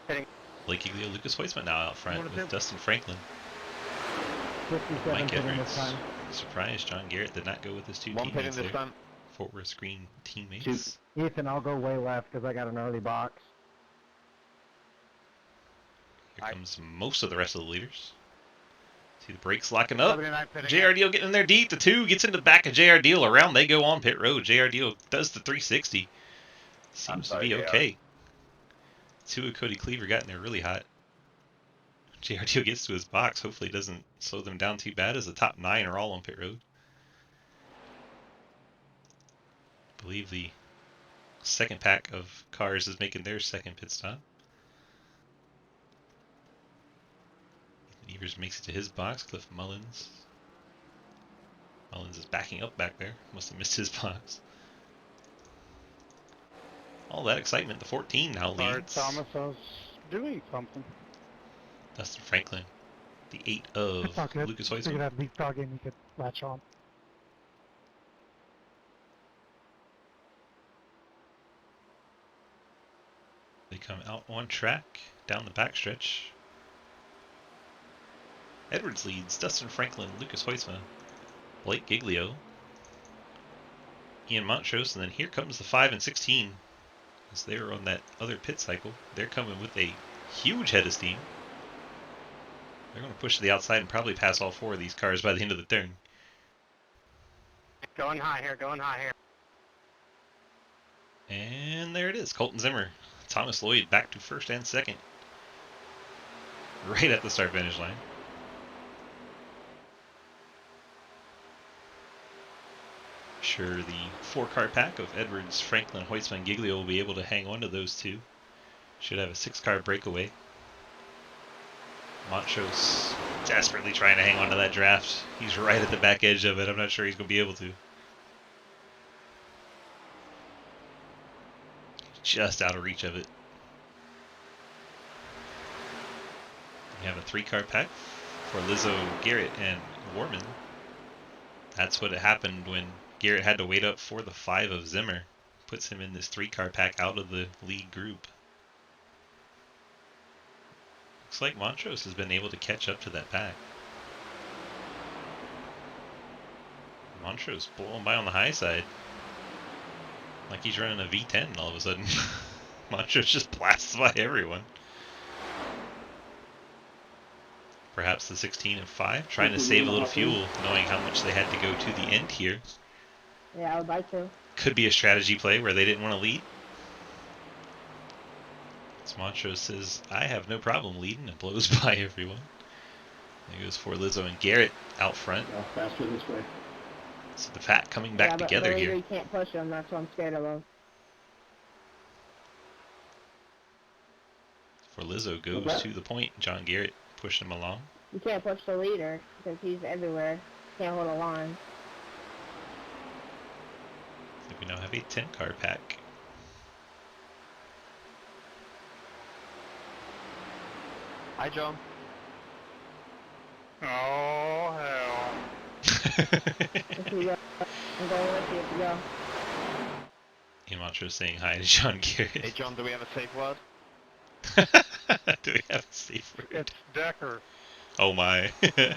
only. Blake Giglio, Lucas Hoisman now out front with Dustin Franklin. 57 Mike pitting this Edwards. time. Surprised John Garrett did not go with his 2 One pitting teammates this there. time. Fort Worth Screen teammates. Ethan, I'll go way left because I got an early box. Here comes most of the rest of the leaders. See the brakes locking up. 79 pitting. JR Deal getting in there deep. The 2 gets into the back of JR Deal. Around they go on pit road. JR Deal does the 360. Seems to be okay. 2 of Cody Cleaver got in there really hot. JR Deal gets to his box. Hopefully it doesn't slow them down too bad as the top 9 are all on pit road. I believe the second pack of cars is making their second pit stop. Evers makes it to his box. Cliff Mullins. Mullins is backing up back there. Must have missed his box. All that excitement. The 14 now leads. Sorry, Thomas, I was doing something. Dustin Franklin. The 8 of Lucas Hoisman. that leapfrog and you could latch on. They come out on track, down the backstretch. Edwards leads, Dustin Franklin, Lucas Hoisman, Blake Giglio, Ian Montrose, and then here comes the 5 and 16. As they're on that other pit cycle, they're coming with a huge head of steam. They're going to push to the outside and probably pass all 4 of these cars by the end of the turn. Going high here, going high here. And there it is, Colton Zimmer. Thomas Lloyd back to first and second. Right at the start-finish line. Sure, the 4-car pack of Edwards, Franklin, Hoisman, Giglio will be able to hang on to those 2. Should have a 6-car breakaway. Montrose desperately trying to hang on to that draft. He's right at the back edge of it. I'm not sure he's going to be able to. Just out of reach of it. We have a 3-car pack for Lizzo, Garrett, and Warman. That's what happened when Garrett had to wait up for the 5 of Zimmer. Puts him in this 3-car pack out of the lead group. Looks like Montrose has been able to catch up to that pack. Montrose blowing by on the high side. Like he's running a V10 all of a sudden. Montrose just blasts by everyone. Perhaps the 16 and 5 trying to save a little fuel, knowing how much they had to go to the end here. Yeah, I would like to. Could be a strategy play where they didn't want to lead. As Montrose says, I have no problem leading, and blows by everyone. There goes for Lizzo and Garrett out front. Yeah, faster this way. So the pack coming back together but here. You can't push him, that's what I'm scared of him. For Lizzo goes to the point. John Garrett pushed him along. You can't push the leader because he's everywhere. Can't hold a line. I think we now have a 10-car pack. Hi, John. Oh, hell. If you go, I'm going with you if you go. Ian Montrose saying hi to John Garrett. Hey, John, do we have a safe word? Do we have a safe word? It's Decker. Oh my. If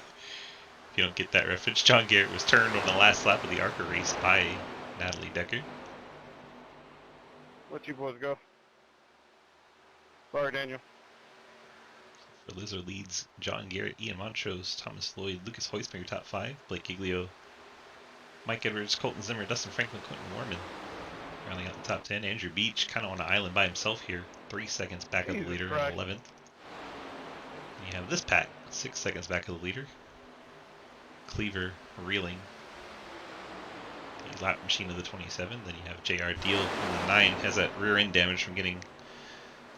you don't get that reference, John Garrett was turned on the last lap of the ARCA race by Natalie Decker. Let you boys go. Sorry, Daniel. For Lizzo leads John Garrett, Ian Montrose, Thomas Lloyd, Lucas Hoisman, top 5, Blake Giglio, Mike Edwards, Colton Zimmer, Dustin Franklin, Quentin Warman. Rounding out the top 10, Andrew Beach kind of on an island by himself here, 3 seconds back of the leader in 11th. And you have this pack, 6 seconds back of the leader. Cleaver reeling. The lap machine of the 27. Then you have JR Deal in the 9, has that rear end damage from getting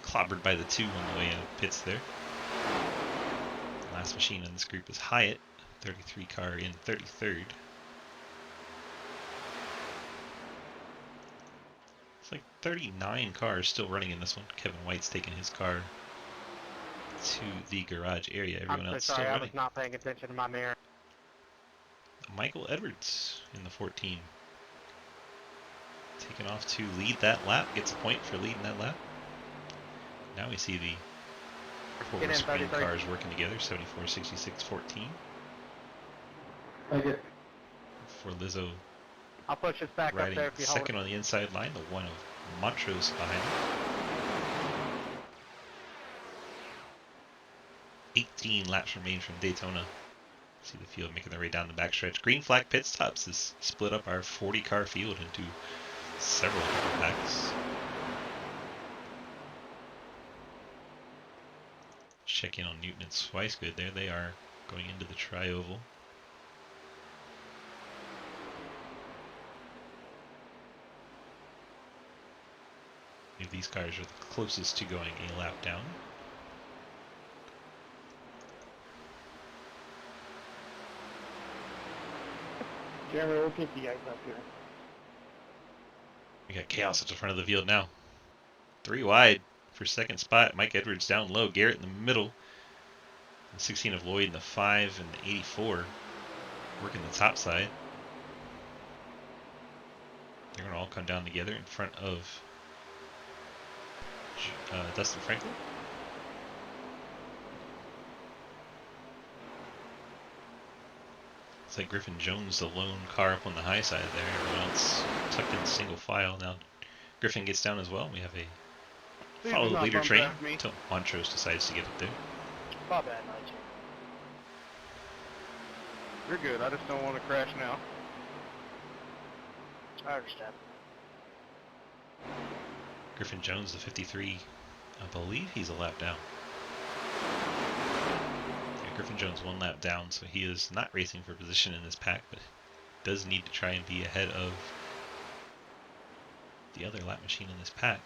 clobbered by the 2 on the way in pits there. Last machine in this group is Hyatt, 33 car in 33rd. It's like 39 cars still running in this one. Kevin White's taking his car to the garage area. Everyone else still running. I was not paying attention to my mirror. Michael Edwards in the 14. Taking off to lead that lap. Gets a point for leading that lap. Now we see the four sprint cars working together. 74, 66, 14. Okay. For Lizzo I'll push this back up riding there if you hold second on the inside line. The one of Montrose behind him. 18 laps remain from Daytona. See the field making their way down the backstretch. Green flag pit stops has split up our 40 car field into several different packs. Check in on Newton and Swicegood. There they are going into the tri-oval. These cars are the closest to going a lap down. Jeremy, we'll keep you guys up here. We got chaos at the front of the field now. 3 wide for second spot. Mike Edwards down low. Garrett in the middle. The 16 of Lloyd in the 5 and the 84. Working the top side. They're going to all come down together in front of Dustin Franklin. It's like Griffin Jones, the lone car up on the high side there. Everyone else tucked in single file. Now Griffin gets down as well. We have a follow the leader train until Montrose decides to get up there. My bad, Nigel. You're good. I just don't want to crash now. I understand. Griffin Jones, the 53, I believe he's a lap down. Yeah, Griffin Jones 1 lap down, so he is not racing for position in this pack, but does need to try and be ahead of the other lap machine in this pack.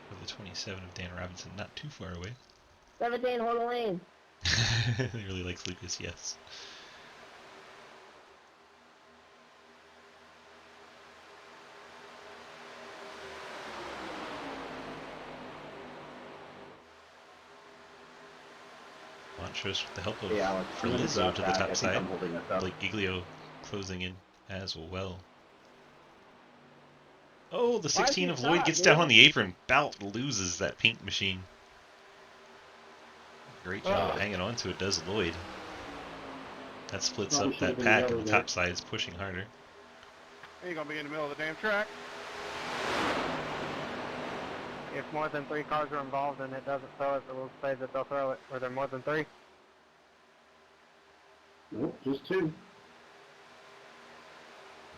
For the 27 of Dan Robinson, not too far away. 17, hold the lane. He really likes Lucas, yes. Montrose with the help of Lizzo to the top side. Blake Giglio closing in as well. Oh, the 16 of Lloyd gets down on the apron. Bout loses that pink machine. Great job hanging on to it, does Lloyd. That splits up that pack, and the top side is pushing harder. You're going to be in the middle of the damn track. If more than 3 cars are involved and it doesn't throw it, it will say that they'll throw it. Were there more than 3? Nope, just 2.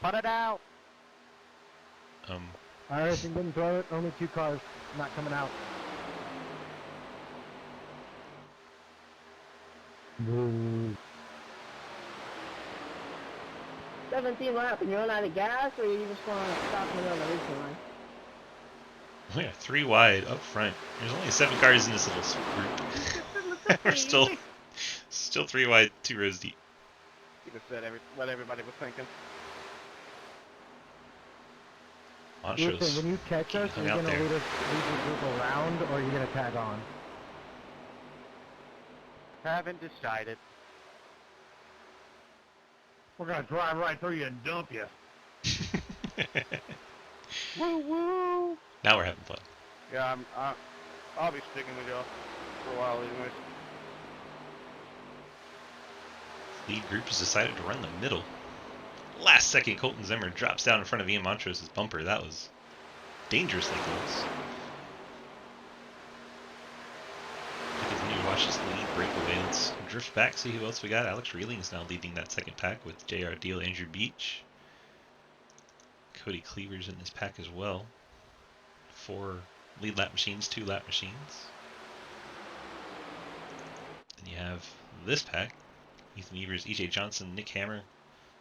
Put it out! iRacing didn't throw it, only 2 cars not coming out. 17 laps and you're out of gas, or you just want to stop in the middle of the racing line? Yeah, 3 wide up front. There's only 7 cars in this little group. We're still 3 wide, 2 rows deep. You just said what everybody was thinking. Montrose, when you catch us, are you going to lead the group around, or are you going to tag on? Haven't decided. We're gonna drive right through you and dump you. Woo woo! Now we're having fun. Yeah, I'll be sticking with y'all for a while anyways. Lead group has decided to run the middle. Last second, Colton Zimmer drops down in front of Ian Montrose's bumper. That was dangerously close. We continue to watch this lead breakaway. Let's drift back, see who else we got. Alex Reeling is now leading that second pack with J.R. Deal, Andrew Beach. Cody Cleaver's in this pack as well. 4 lead lap machines, 2 lap machines. Then you have this pack. Ethan Evers, E.J. Johnson, Nick Hammer,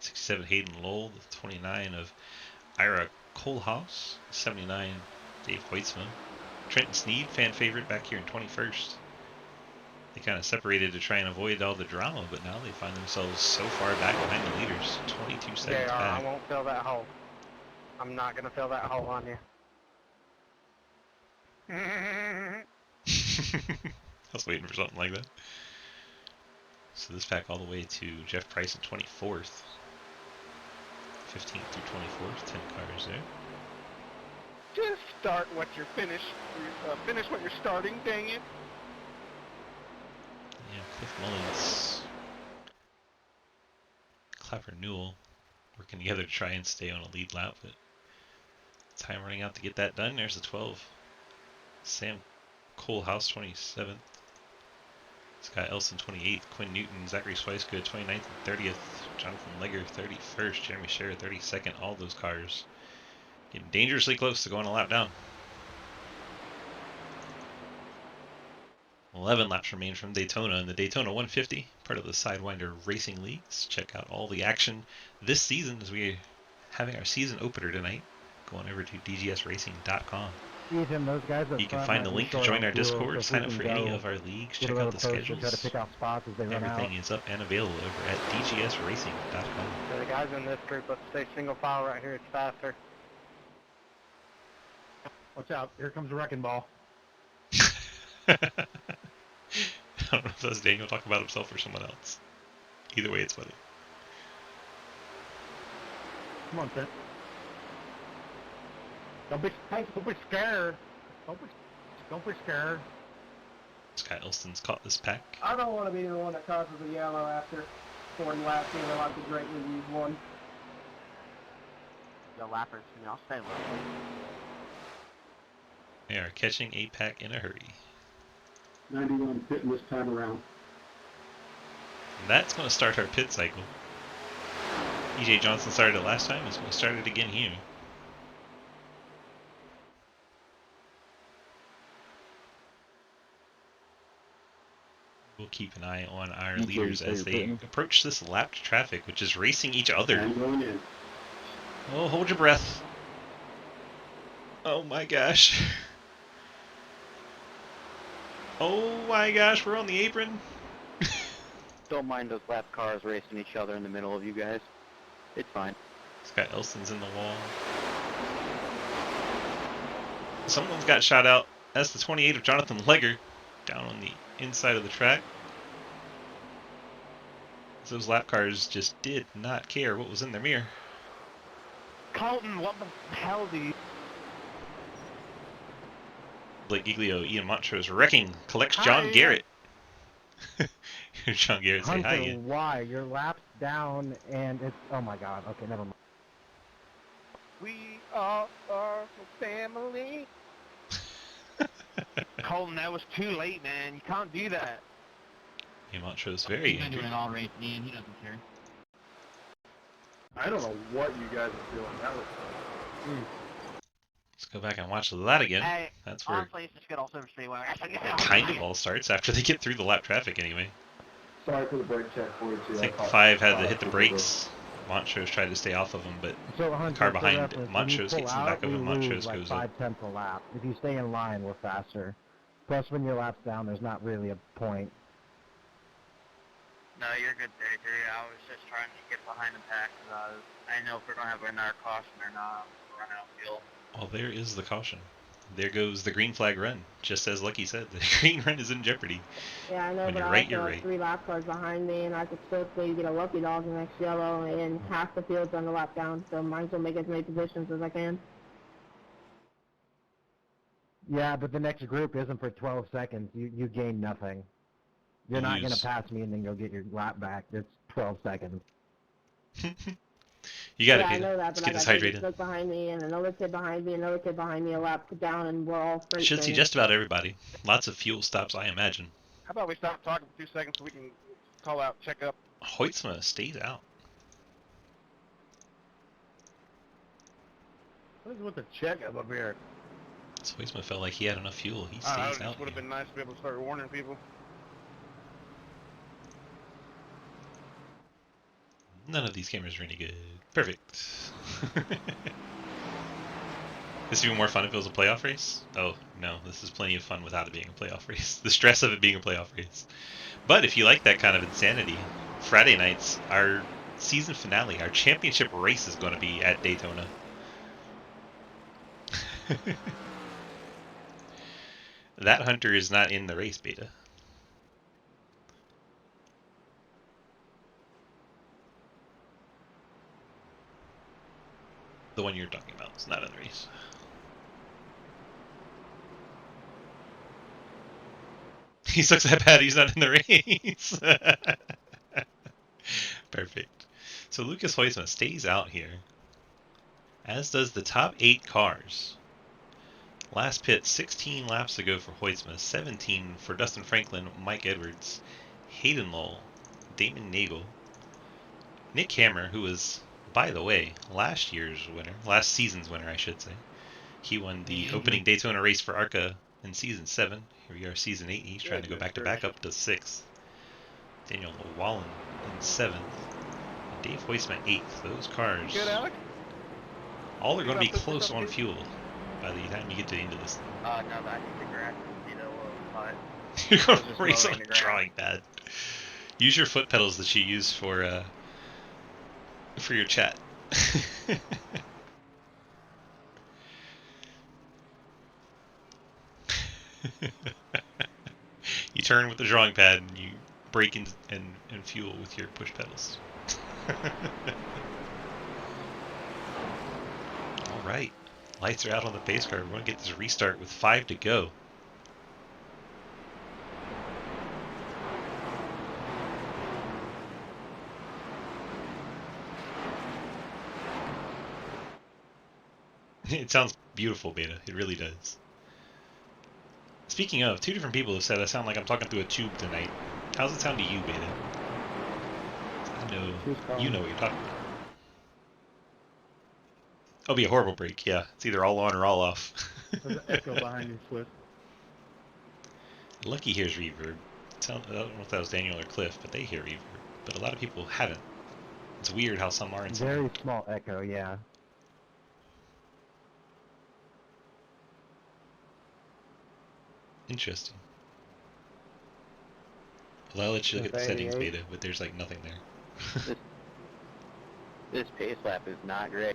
67 Hayden Lowell, the 29 of Ira Kohlhaus, 79 Dave Hoytsma. Trenton Sneed, fan favorite, back here in 21st. They kind of separated to try and avoid all the drama, but now they find themselves so far back behind the leaders. 22 seconds JR, back. I won't fill that hole. I'm not going to fill that hole on you. I was waiting for something like that. So this pack all the way to Jeff Price in 24th. 15th through 24th, 10 cars there. Just start what you're finished. Finish what you're starting, dang it. Yeah, Cliff Mullins, Clapper Newell working together to try and stay on a lead lap, but time running out to get that done. There's the 12. Sam Colehouse, 27th. Scott Elson, 28th. Quinn Newton, Zachary Swicegood, 29th and 30th. Jonathan Legger, 31st. Jeremy Scherer, 32nd. All those cars getting dangerously close to going a lap down. 11 laps remain from Daytona in the Daytona 150, part of the Sidewinder Racing Leagues. Check out all the action this season as we're having our season opener tonight. Going over to dgsracing.com. Ethan, those guys You can find the link to join our Discord, sign up for any of our leagues, check out the schedules. Try to pick out spots as they run out. Everything is up and available over at dgsracing.com. So the guys in this group, let's stay single file right here. It's faster. Watch out. Here comes the wrecking ball. I don't know if that's Daniel talking about himself or someone else. Either way, it's funny. Come on, Trent. Don't be scared. Don't be scared. Sky Elston's caught this pack. I don't want to be the one that causes the yellow after 40 laps, even like the great reviews one. The lappers, I'll stay low. They are catching a pack in a hurry. 91 pitting this time around. And that's going to start our pit cycle. EJ Johnson started it last time. He's going to start it again here. We'll keep an eye on our leaders as they approach this lapped traffic, which is racing each other. And going in. Oh, hold your breath. Oh my gosh. Oh my gosh, we're on the apron. Don't mind those lap cars racing each other in the middle of you guys. It's fine. Scott Elston's in the wall. Someone's got shot out. That's the 28 of Jonathan Legger down on the inside of the track. Those lap cars just did not care what was in their mirror. Colton, what the hell do you... Blake Giglio, Ian Montrose wrecking, collects John Garrett. John Garrett say hi again. Why? Your lap's down and it's... Oh my god. Okay, never mind. We are family. Colton, that was too late, man. You can't do that. Ian Montrose very He's been angry. doing all race, Ian. He doesn't care. I don't know what you guys are doing. That was... Let's go back and watch that again. Hey, That's where honestly, it's just good old service freeway. kind of all starts after they get through the lap traffic anyway. Sorry for the brake check for you too. I think 5 had to hit the brakes. Montrose tried to stay off of him, but So, the car behind Montrose gets him back up and Montrose like goes up. 5/10 a lap. If you stay in line, we're faster. Plus, when your lap's down, there's not really a point. No, you're good there, Drew. I was just trying to get behind the pack because I know if we're going to have another caution or not. Run out of fuel. Well, there is the caution. There goes the green flag run. Just as Lucky said, the green run is in jeopardy. Yeah, I know, When but you're I right, also you're have right. 3 lap cars behind me, and I could still say get a lucky dog in the next yellow, and half the field's on the lap down, so might as well make as many positions as I can. Yeah, but the next group isn't for 12 seconds. You gain nothing. You're not going to pass me and then you'll get your lap back. It's 12 seconds. You gotta Yeah, I be, know that, let's but get I this got hydrated. Snook behind me, and another kid behind me, another kid behind me, a lap down, and we're all straight. Should see just about everybody. Lots of fuel stops, I imagine. How about we stop talking for 2 seconds so we can call out, check up? Hoytsma stays out. What is with the checkup up here? So Hoytsma felt like he had enough fuel. He It stays out. just would have been nice to be able to start warning people. None of these cameras are any good. Perfect. This would be more fun if it was a playoff race? Oh, no. This is plenty of fun without it being a playoff race. The stress of it being a playoff race. But if you like that kind of insanity, Friday nights, our season finale, our championship race is going to be at Daytona. That Hunter is not in the race, Beta. The one you're talking about is not in the race. He sucks that bad he's not in the race. Perfect. So Lucas Hoisma stays out here, as does the top 8 cars. Last pit 16 laps ago for Hoisma, 17 for Dustin Franklin, Mike Edwards, Hayden Lowell, Damon Nagel, Nick Hammer, who was, by the way, last season's winner, I should say. He won the opening Daytona race for ARCA in Season 7. Here we are, Season 8. He's trying to go back-to-back up to 6th. Daniel Wallen in 7th. And Dave Hoisma 8th. Those cars, all are going to be close on fuel by the time you get to the end of this thing. No, I think the grass is a little hot. You're going to race on a drawing pad. Use your foot pedals that you use for your chat. You turn with the drawing pad and you brake and fuel with your push pedals. Alright, lights are out on the pace car. We're going to get this restart with 5 to go. It sounds beautiful, Beta. It really does. Speaking of, 2 different people have said I sound like I'm talking through a tube tonight. How's it sound to you, Beta? I know you know what you're talking about. It'll be a horrible break, yeah. It's either all on or all off. There's an echo behind you, Swift. Lucky hears reverb. I don't know if that was Daniel or Cliff, but they hear reverb. But a lot of people haven't. It's weird how some are and some Very small echo, yeah. Interesting. Well, I'll let you look at the settings, Beta, but there's like nothing there. This pace lap is not great.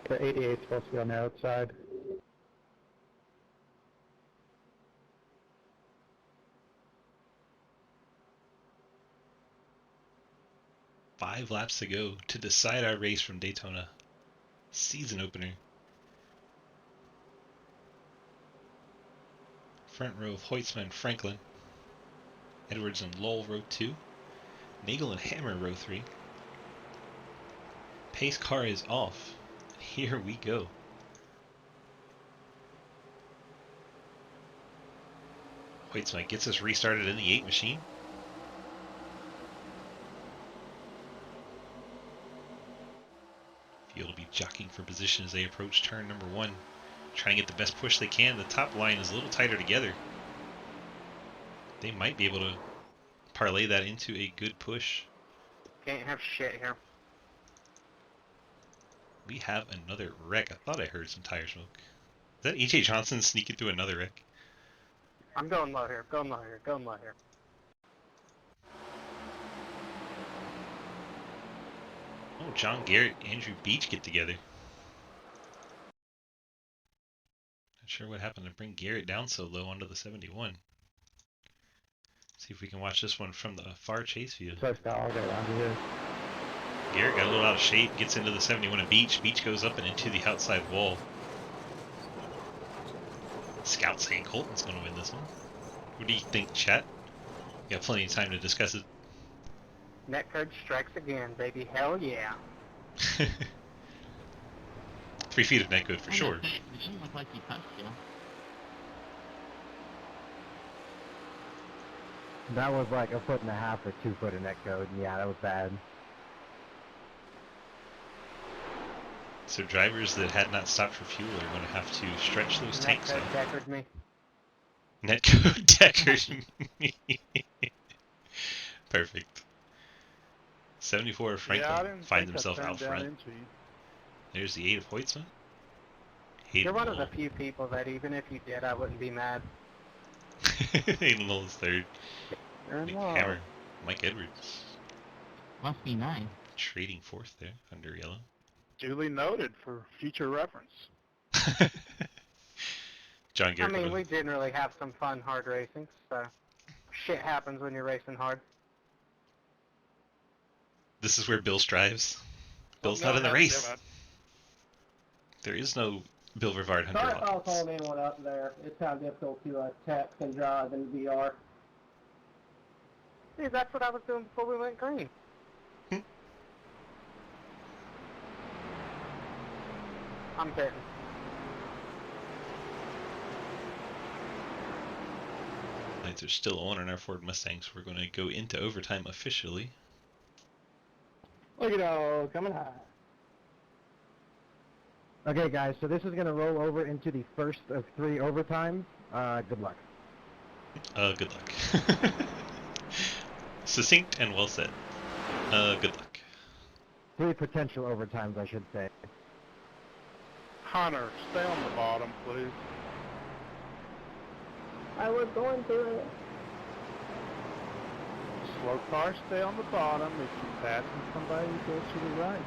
The 88 is supposed to be on the outside. Five laps to go to decide our race from Daytona. Season opener. Front row of Hoytsma and Franklin. Edwards and Lowell, row 2. Nagel and Hammer, row 3. Pace car is off. Here we go. Hoytsma gets us restarted in the 8 machine. Field will be jockeying for position as they approach turn number 1. Trying to get the best push they can. The top line is a little tighter together. They might be able to parlay that into a good push. Can't have shit here. We have another wreck. I thought I heard some tire smoke. Is that E.J. Johnson sneaking through another wreck? I'm going low here, going low here, going low here. Oh, John Garrett, Andrew Beach get together. Not sure what happened to bring Garrett down so low onto the 71. See if we can watch this one from the far chase view. Garrett got a little out of shape, gets into the 71 and Beach. Beach goes up and into the outside wall. Scout saying Colton's going to win this one. What do you think, chat? You got plenty of time to discuss it. Netcode strikes again, baby. Hell yeah. 3 feet of netcode for sure. It didn't look like he touched you. That was like 1.5 foot or 2 foot of netcode. Yeah, that was bad. So drivers that had not stopped for fuel are going to have to stretch those tanks out. Netcode deckered me. Netcode deckered me. Perfect. 74 Yeah, I Franklin didn't finds think I himself out turned down front. into you. There's the 8 of Hoytsman. You're Hayden one of the Lowell. few people that even if you did, I wouldn't be mad. Hayden Lowell is third. You're Big not. hammer. Mike Edwards Must be nice. trading fourth there under yellow. Duly noted for future reference. John I Garrett. mean, we generally have some fun hard racing, so shit happens when you're racing hard. This is where Bill strives. Bill's No, not in the no, race. no, There is no Bill Rivard Hunter Sorry if I was Hawkins. calling anyone up there. It's kind of difficult to text and drive in VR. See, that's what I was doing before we went green. I'm betting. Lights are still on in our Ford Mustang, so we're going to go into overtime officially. Look at all coming high. Okay, guys, so this is going to roll over into the first of 3 overtimes. Good luck. Good luck. Succinct and well said. Good luck. 3 potential overtimes, I should say. Hunter, stay on the bottom, please. I was going to it. Slow car, stay on the bottom. If you're passing somebody, go to the right.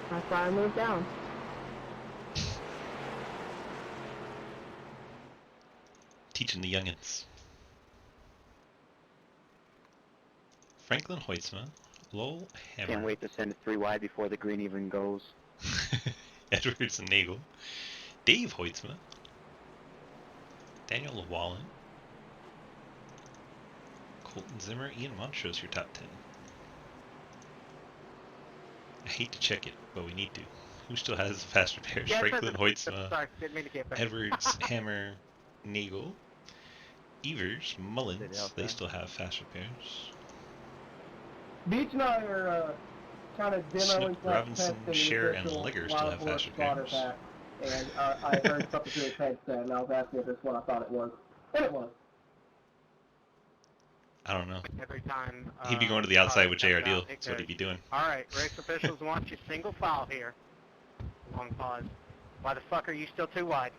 That's why I moved down. Teaching the youngins. Franklin Hoytsma, Lowell Hammer. Can't wait to send it 3 wide before the green even goes. Edwards and Nagel. Dave Hoytsma. Daniel Llewellyn. Colton Zimmer, Ian Montrose, your top 10. I hate to check it, but we need to. Who still has fast repairs? Yes, Franklin sir. Hoytsma, Sorry, didn't mean to get back. Edwards, Hammer, Nagel, Evers, Mullins. They still have fast repairs. Beach and I are kind of demoing Snoop, Robinson, Scher, and Legger still have fast repairs. Pack, and I heard something through his headset, and I was asking if it's what I thought it was. And it was. I don't know. Every time. He'd be going to the outside with JR Deal. It That's what goes, he'd be doing. Alright, race officials want you single file here. Long pause. Why the fuck are you still too wide?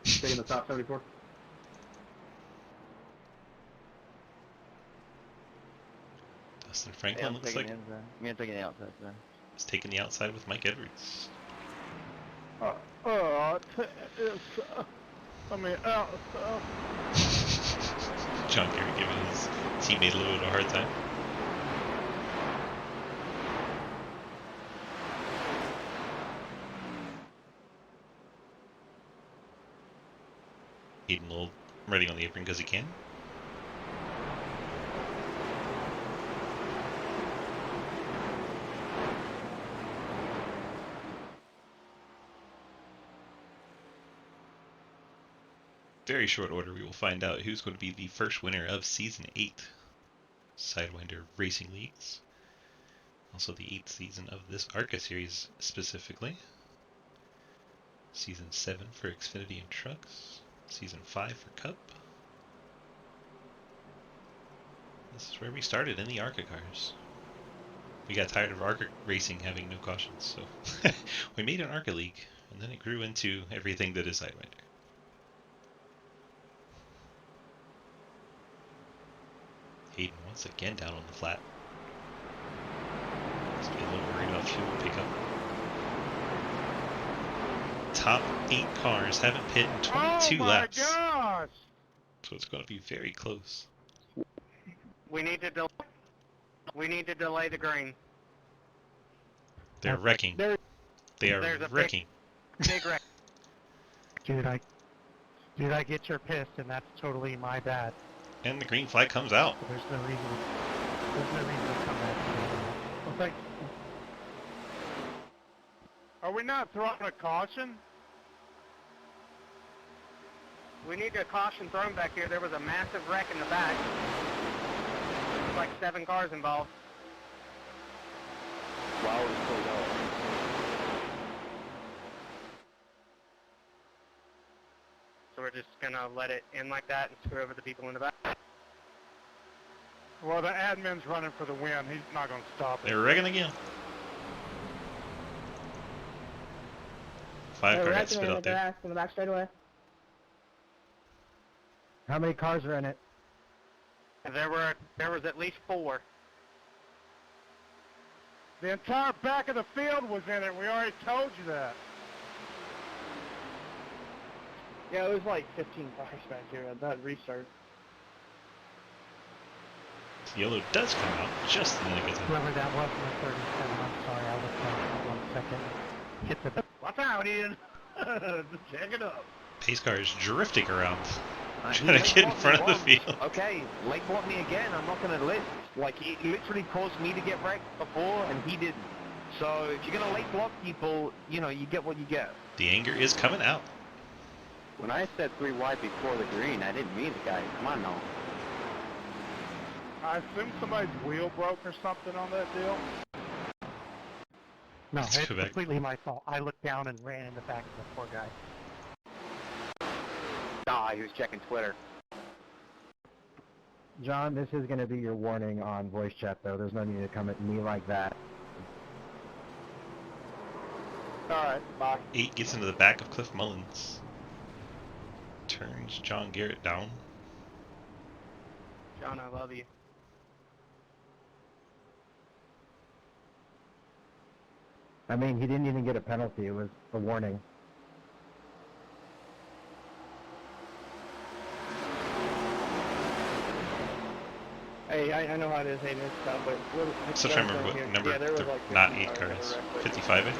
Stay in the top 74. Dustin Franklin looks like I'm gonna take the outside, sir. he's taking the outside with Mike Edwards. John Kerry giving his teammate a little bit of a hard time. Hayden Lowell ready on the apron because he can. Very short order, we will find out who's going to be the first winner of Season 8 Sidewinder Racing Leagues. Also the 8th season of this ARCA series specifically. Season 7 for Xfinity and Trucks. Season 5 for Cup. This is where we started in the ARCA cars. We got tired of ARCA racing having no cautions, so we made an ARCA league, and then it grew into everything that is Sidewinder. Hayden once again down on the flat. Must be a little worried about fuel pickup. Top 8 cars haven't pit in 22 laps. Gosh! So it's going to be very close. We need to delay the green. They're wrecking. They are There's a wrecking. Big wreck. Dude, I get your pissed, and that's totally my bad. And the green flag comes out. There's no reason to come back. Well, thank you. Are we not throwing a caution? We need a caution thrown back here. There was a massive wreck in the back. There's like 7 cars involved. Wow, it's so low. So we're just gonna let it in like that and screw over the people in the back. Well, the admin's running for the win. He's not going to stop it. They're wrecking again. 5-car head spit out there. In the back straight away. How many cars are in it? There was at least 4. The entire back of the field was in it. We already told you that. Yeah, it was like 15 cars back here at that restart. The yellow does come out just in the nick of time. Whoever that was in the 37, I'm sorry, I looked at 1 second. Hit the... Watch out, Ian. Check it up. Pace car is drifting around, trying to get in front of the field. Okay, late block me again. I'm not going to let. Like, it literally caused me to get wrecked before, and he didn't. So if you're going to late block people, you know, you get what you get. The anger is coming out. When I said 3 wide before the green, I didn't mean it, guys. Come on now. I assume somebody's wheel broke or something on that deal. No, It's it's Quebec. completely my fault. I looked down and ran in the back of the poor guy. Nah, he was checking Twitter. John, this is going to be your warning on voice chat, though. There's no need to come at me like that. Alright, bye. 8 gets into the back of Cliff Mullins. Turns John Garrett down. John, I love you. I mean, he didn't even get a penalty. It was a warning. Hey, I know how it is hating this stuff, but... So trying to remember what number, not 8 cars, 55 I think.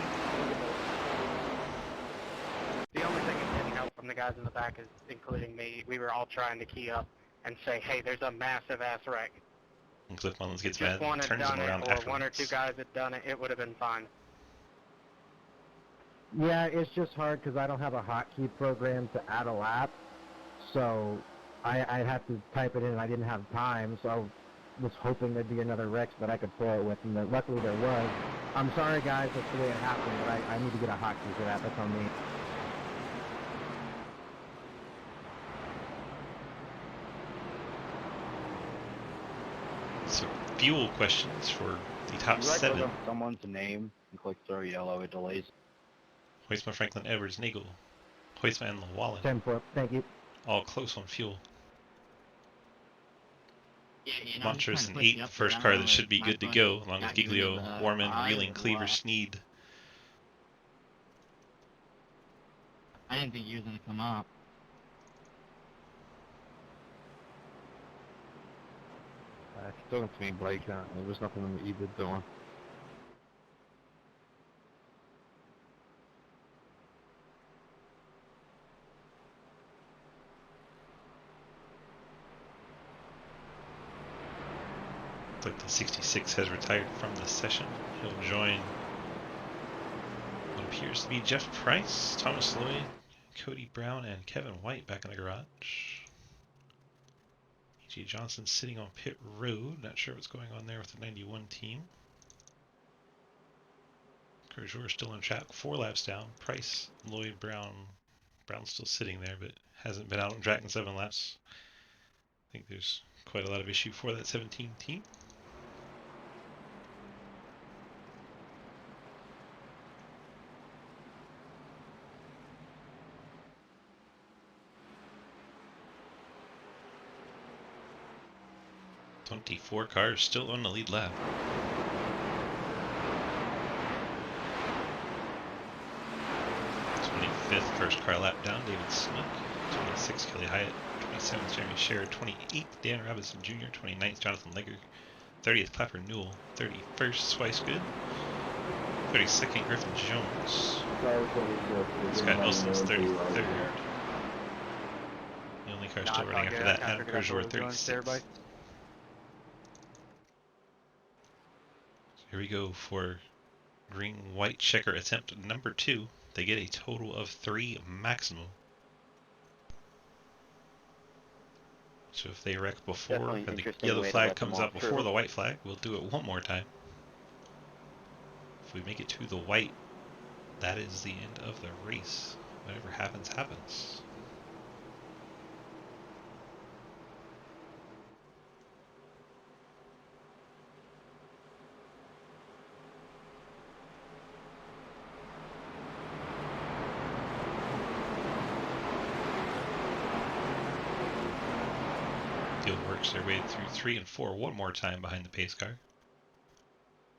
The only thing that's getting help from the guys in the back is, including me, we were all trying to key up and say, hey, there's a massive ass wreck. And Cliff Mullins gets Just mad one and had turns done him around it, or afterwards. 1 or 2 guys had done it, it would have been fine. Yeah, it's just hard because I don't have a hotkey program to add a lap. So I'd have to type it in and I didn't have time. So I was hoping there'd be another Rex that I could pull it with, and luckily there was. I'm sorry, guys, that's the way it happened, but I need to get a hotkey for that. That's on me. So fuel questions for the top 7. Someone's name and click throw yellow, it delays. Hoistman, Franklin, Edwards, Nagel. Hoistman, and Llewellyn. 10-4, thank you. All close on fuel. Yeah, you know, Montrose and 8, first car that should be good to go, along with Giglio, Warman, Wheeling, Cleaver, Sneed. I didn't think you was gonna come up. Talking to me, Blake, there was nothing that you did doing. Looks like the 66 has retired from the session. He'll join what appears to be Jeff Price, Thomas Lloyd, Cody Brown, and Kevin White back in the garage. E.J. Johnson sitting on pit road. Not sure what's going on there with the 91 team. Crozier still on track, 4 laps down. Price, Lloyd, Brown. Brown's still sitting there, but hasn't been out on track in 7 laps. I think there's quite a lot of issue for that 17 team. .24 cars still on the lead lap. 25th first car lap down, David Snook. 26th, Kelly Hyatt. 27th, Jeremy Sherrod. 28th, Dan Robinson Jr. 29th, Jonathan Legger. 30th, Clapper Newell. 31st, Swice Good. 32nd, Griffin Jones. Scott Wilson's 33rd. The only car still running after that, Adam Crozier, 36th. Here we go for green-white checker attempt number 2. They get a total of 3 maximum. So if they wreck before and the yellow flag comes up before the white flag, we'll do it one more time. If we make it to the white, that is the end of the race. Whatever happens, happens. Field works their way through 3 and 4 one more time behind the pace car.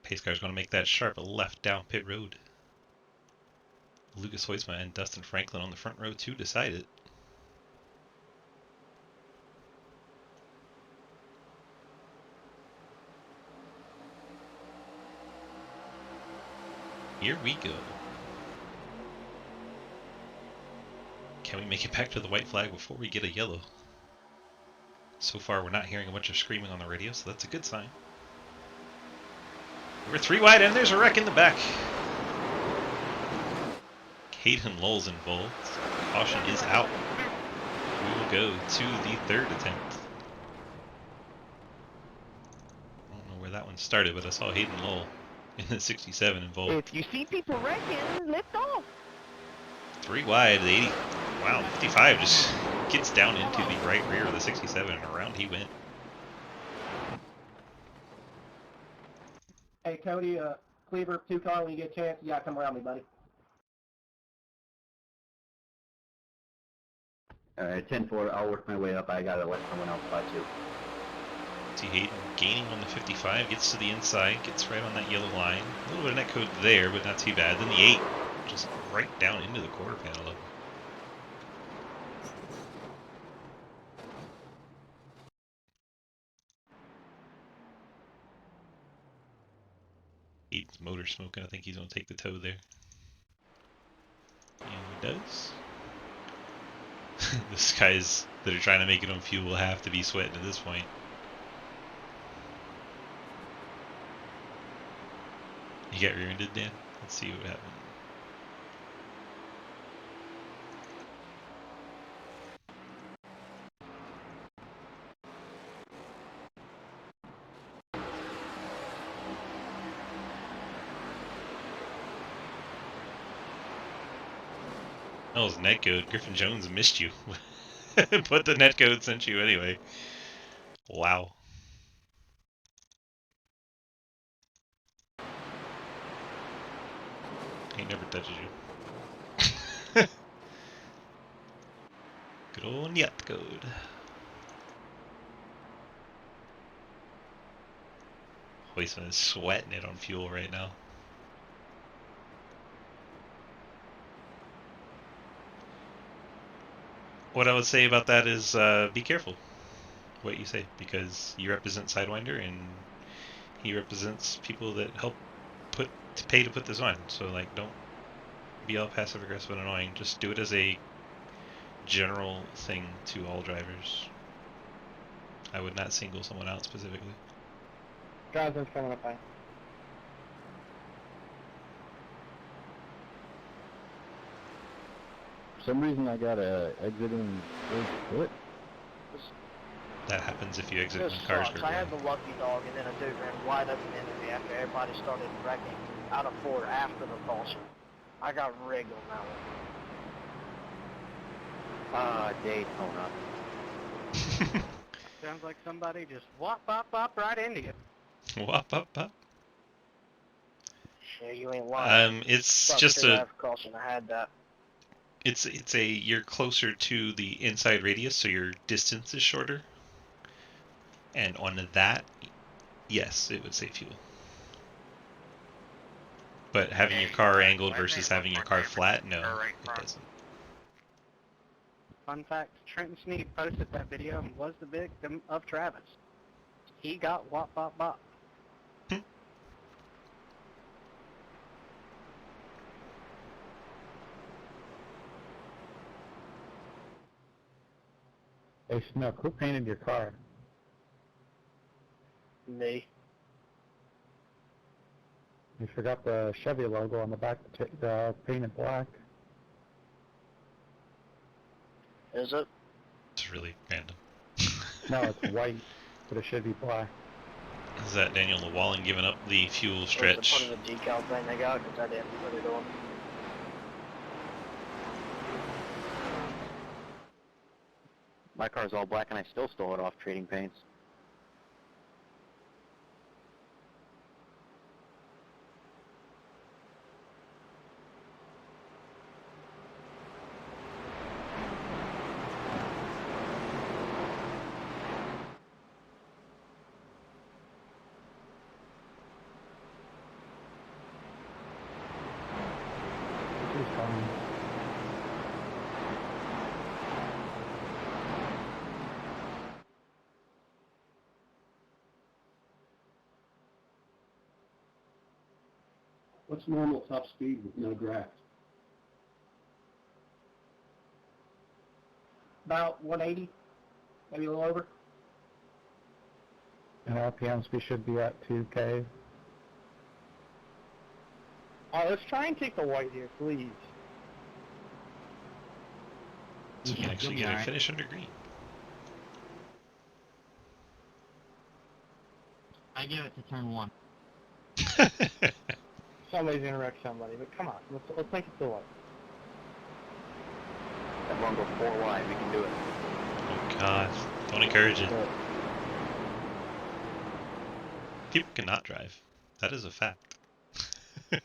Pace car is going to make that sharp left down pit road. Lucas Hoisma and Dustin Franklin on the front row to decide it. Here we go. Can we make it back to the white flag before we get a yellow? So far, we're not hearing a bunch of screaming on the radio, so that's a good sign. We're 3 wide, and there's a wreck in the back. Hayden Lowell's involved. Caution is out. We will go to the 3rd attempt. I don't know where that one started, but I saw Hayden Lowell in the 67 involved. If you see people wrecking, lift off. 3 wide, the 80. Wow, 55 just gets down into the right rear of the 67 and around he went. Hey, Cody, Cleaver, 2-car, when you get a chance, you gotta come around me, buddy. Alright, 10-4, I'll work my way up. I gotta let someone else by too. See Hayden gaining on the 55, gets to the inside, gets right on that yellow line. A little bit of netcode there, but not too bad. Then the 8, just right down into the quarter panel level. Hayden's motor smoking. I think he's going to take the toe there. And he does. These guys that are trying to make it on fuel will have to be sweating at this point. You got rear-ended, Dan? Let's see what happened. That was netcode. Griffin Jones missed you. But the netcode sent you anyway. Wow. He never touches you. Good old netcode. Hoisman is sweating it on fuel right now. What I would say about that is be careful what you say, because you represent Sidewinder and he represents people that help pay to put this on. So like, don't be all passive aggressive and annoying. Just do it as a general thing to all drivers. I would not single someone out specifically. Drives in front of the line. For some reason I got a exiting third foot. That happens if you exit when Just cars sucks. go I by. had the lucky dog, and then a dude ran wide open into me after everybody started wrecking out of 4 after the caution. I got rigged on that one. Daytona. Sounds like somebody just whop, bop, bop right into you. Wop, up, up. Yeah, you ain't lying. It's Sucks just to a. have caution. I had that. It's a. You're closer to the inside radius, so your distance is shorter. And on that, yes, it would save fuel. But having your car angled versus having your car flat, no, it doesn't. Fun fact, Trenton Sneed posted that video and was the victim of Travis. He got whop, bop, bop. Hey, Snook, who painted your car? Me. You forgot the Chevy logo on the back, painted black. Is it? It's really random. No, it's white, but it should be black. Is that Daniel Llewellyn giving up the fuel stretch? Or is it part of the decal thing they got? Because I didn't put it on. My car's all black and I still stole it off Trading Paints. What's normal top speed with no draft? About 180, maybe a little over. And RPMs we should be at 2K. Alright, let's try and take the white here, please. So we can actually get a finish under green. I give it to turn 1. Somebody's gonna wreck somebody, but come on, let's make it to white. Everyone go 4 wide, we can do it. Oh god, don't encourage it. People cannot drive. That is a fact. That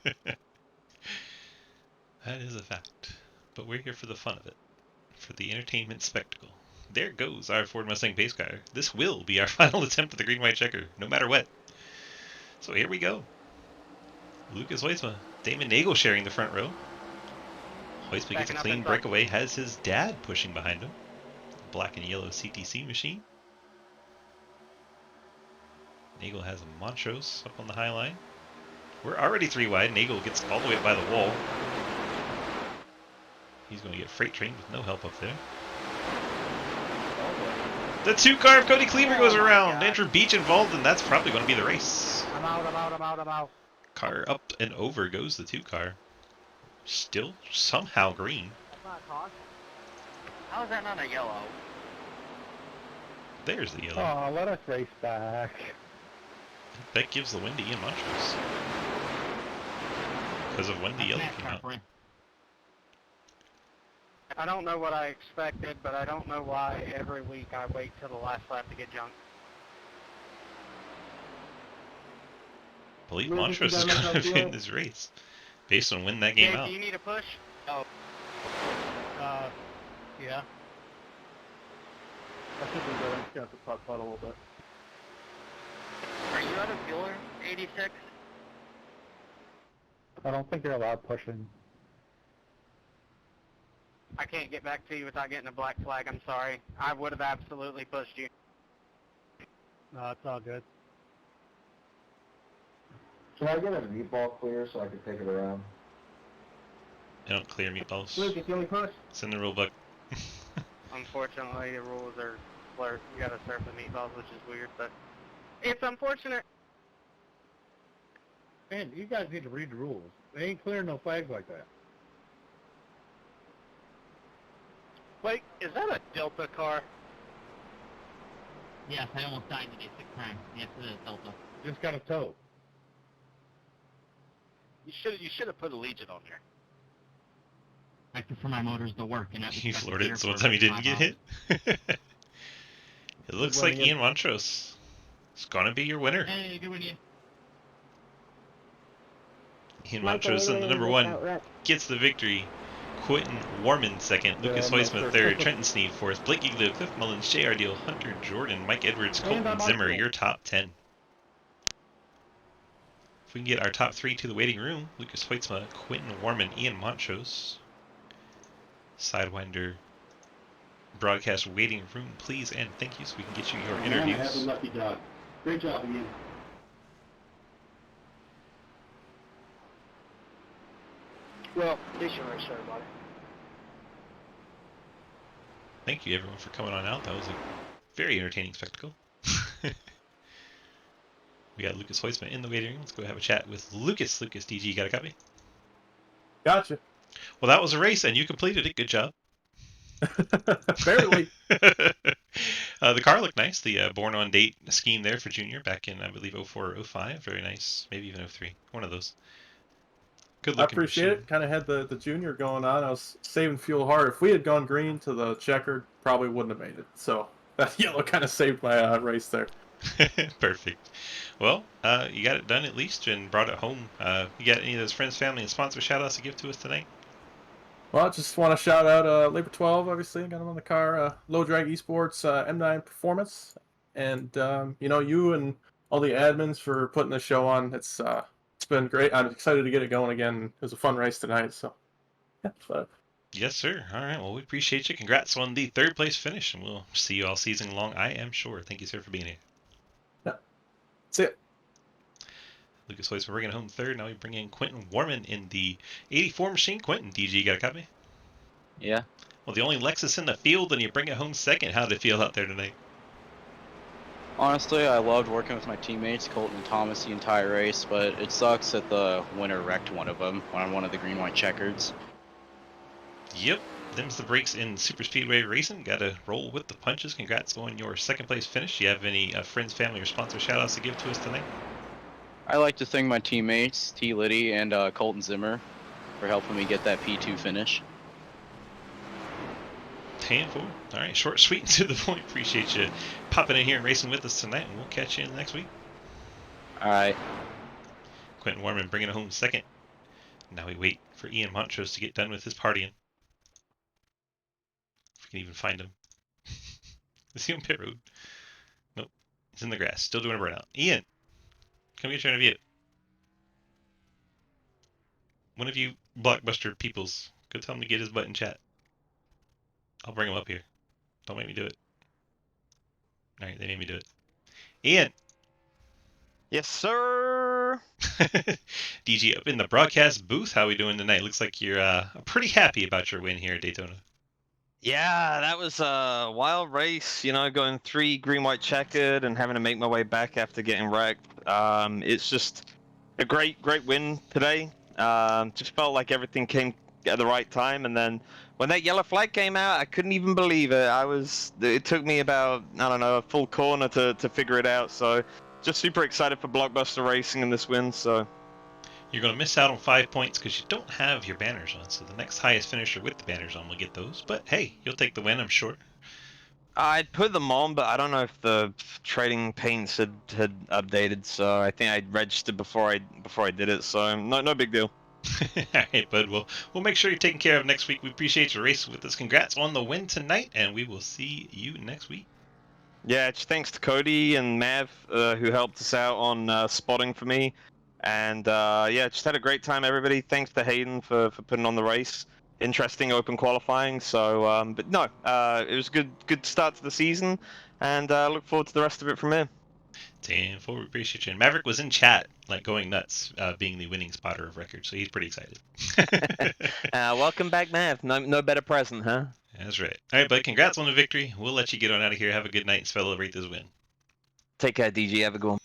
is a fact. But we're here for the fun of it. For the entertainment spectacle. There goes our Ford Mustang pace car. This will be our final attempt at the green-white checker, no matter what. So here we go. Lucas Hoisma, Damon Nagel sharing the front row. Hoisma gets a clean breakaway, has his dad pushing behind him. Black and yellow CTC machine. Nagel has a Montrose up on the high line. We're already 3 wide. Nagel gets all the way up by the wall. He's going to get freight trained with no help up there. The 2-car of Cody Cleaver goes around. Andrew Beach involved, and that's probably going to be the race. I'm out. Car up and over goes the 2-car. Still somehow green. That's not a caution. How is that not a yellow? There's the yellow. Oh, let us race back. That gives the win to Ian Montrose. Because of when the yellow came out. I don't know what I expected, but I don't know why every week I wait till the last lap to get junked. I believe Montrose is going to win this race. Based on when that came out. Do you need a push? Oh. Yeah. I think we're good. I'm just going to have to putt a little bit. Are you out of fueler, 86? I don't think you're allowed pushing. I can't get back to you without getting a black flag, I'm sorry. I would have absolutely pushed you. No, it's all good. Can I get a meatball clear so I can take it around? I don't clear meatballs. Lucas, you only push? It's in the rule book. Unfortunately, the rules are blurred. You gotta serve the meatballs, which is weird, but it's unfortunate. Man, you guys need to read the rules. They ain't clearing no flags like that. Wait, is that a Delta car? Yes, I almost died today 6 times. Yes, it is Delta. Just got a tow. You should have put a Legion on there. I prefer my motors to work, and You floored it so one time you didn't get hit? It looks like Ian Montrose is gonna be your winner. Hey, good one, Ian. Ian Montrose in the number 1 gets the victory. Quentin Warman second, Lucas Hoisma third, Trenton Sneed fourth, Blake Igloo, Cliff Mullins, J.R. Deal, Hunter Jordan, Mike Edwards, Colton Zimmer, your top 10. If we can get our top 3 to the waiting room, Lucas Hoisma, Quentin Warman, Ian Montrose. Sidewinder broadcast waiting room, please and thank you, so we can get you your interviews. I have a lucky dog. Great job, Ian. Well, decent race, everybody. Thank you everyone for coming on out. That was a very entertaining spectacle. We got Lucas Hoisma in the waiting room. Let's go have a chat with Lucas. Lucas, DG, got a copy? Gotcha. Well, that was a race, and you completed it. Good job. Barely. The car looked nice. The born on date scheme there for Junior back in, I believe, 04 or 05. Very nice. Maybe even 03. One of those. Good looking. I appreciate it. Kind of had the Junior going on. I was saving fuel hard. If we had gone green to the checkered, probably wouldn't have made it. So that yellow kind of saved my race there. Perfect. Well, you got it done at least and brought it home. You got any of those friends, family, and sponsor shout-outs to give to us tonight? Well, I just want to shout out Labor 12, obviously. Got him on the car. Low Drag Esports, M9 Performance. And, you know, you and all the admins for putting the show on. It's been great. I'm excited to get it going again. It was a fun race tonight, so So, Yes, sir. All right. Well, we appreciate you. Congrats on the 3rd place finish, and we'll see you all season long, I am sure. Thank you, sir, for being here. That's it. Lucas Hoyes, we're bringing home 3rd. Now we bring in Quentin Warman in the 84 machine. Quentin, DG, you got a copy? Yeah. Well, the only Lexus in the field, and you bring it home 2nd. How did it feel out there tonight? Honestly, I loved working with my teammates, Colton and Thomas, the entire race, but it sucks that the winner wrecked one of them on one of the green-white checkers. Yep. Them's the breaks in super speedway racing. Got to roll with the punches. Congrats on your 2nd place finish. Do you have any friends, family, or sponsor shout-outs to give to us tonight? I like to thank my teammates, T. Liddy and Colton Zimmer, for helping me get that P2 finish. 10-4. All right, short, sweet, and to the point. Appreciate you popping in here and racing with us tonight, and we'll catch you in next week. All right. Quentin Warman bringing it home 2nd. Now we wait for Ian Montrose to get done with his partying. If we can even find him. Is he on pit road? Nope. He's in the grass, still doing a burnout. Ian, come get your interview. One of you Blockbuster peoples, go tell him to get his butt in chat. I'll bring him up here. Don't make me do it. Alright, they made me do it. Ian! Yes, sir! DG up in the broadcast booth. How are we doing tonight? Looks like you're pretty happy about your win here at Daytona. Yeah, that was a wild race, you know, going 3 green-white checkered and having to make my way back after getting wrecked. It's just a great win today. Just felt like everything came at the right time, and then when that yellow flag came out, I couldn't even believe it. It took me about, I don't know, a full corner to figure it out, so just super excited for Blockbuster Racing in this win, so... You're going to miss out on 5 points because you don't have your banners on, so the next highest finisher with the banners on will get those. But hey, you'll take the win, I'm sure. I'd put them on, but I don't know if the trading paints had updated, so I think I registered before I did it, so no big deal. Alright, bud, we'll make sure you're taken care of next week. We appreciate your racing with us. Congrats on the win tonight, and we will see you next week. Yeah, just thanks to Cody and Mav, who helped us out on spotting for me. And yeah, just had a great time, everybody. Thanks to Hayden for putting on the race. Interesting open qualifying. So, but no, it was a good start to the season, and look forward to the rest of it from here. 10-4, we appreciate you. And Maverick was in chat, like going nuts, being the winning spotter of record, so he's pretty excited. Welcome back, Mav. No better present, huh? That's right. All right, bud, congrats on the victory. We'll let you get on out of here. Have a good night and celebrate this win. Take care, DG. Have a good one.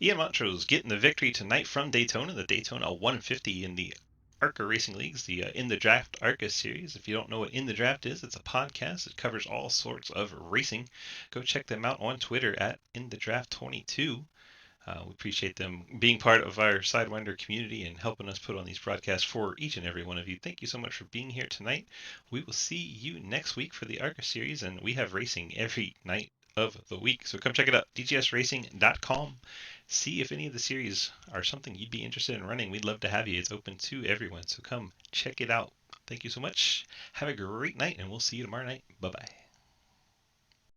Ian Montrose getting the victory tonight from Daytona, the Daytona 150 in the ARCA Racing Leagues, the In the Draft ARCA series. If you don't know what In the Draft is, it's a podcast. It covers all sorts of racing. Go check them out on Twitter at InTheDraft22. We appreciate them being part of our Sidewinder community and helping us put on these broadcasts for each and every one of you. Thank you so much for being here tonight. We will see you next week for the ARCA series, and we have racing every night of the week. So come check it out, dgsracing.com. See if any of the series are something you'd be interested in running. We'd love to have you. It's open to everyone, so come check it out. Thank you so much. Have a great night, and we'll see you tomorrow night. Bye-bye.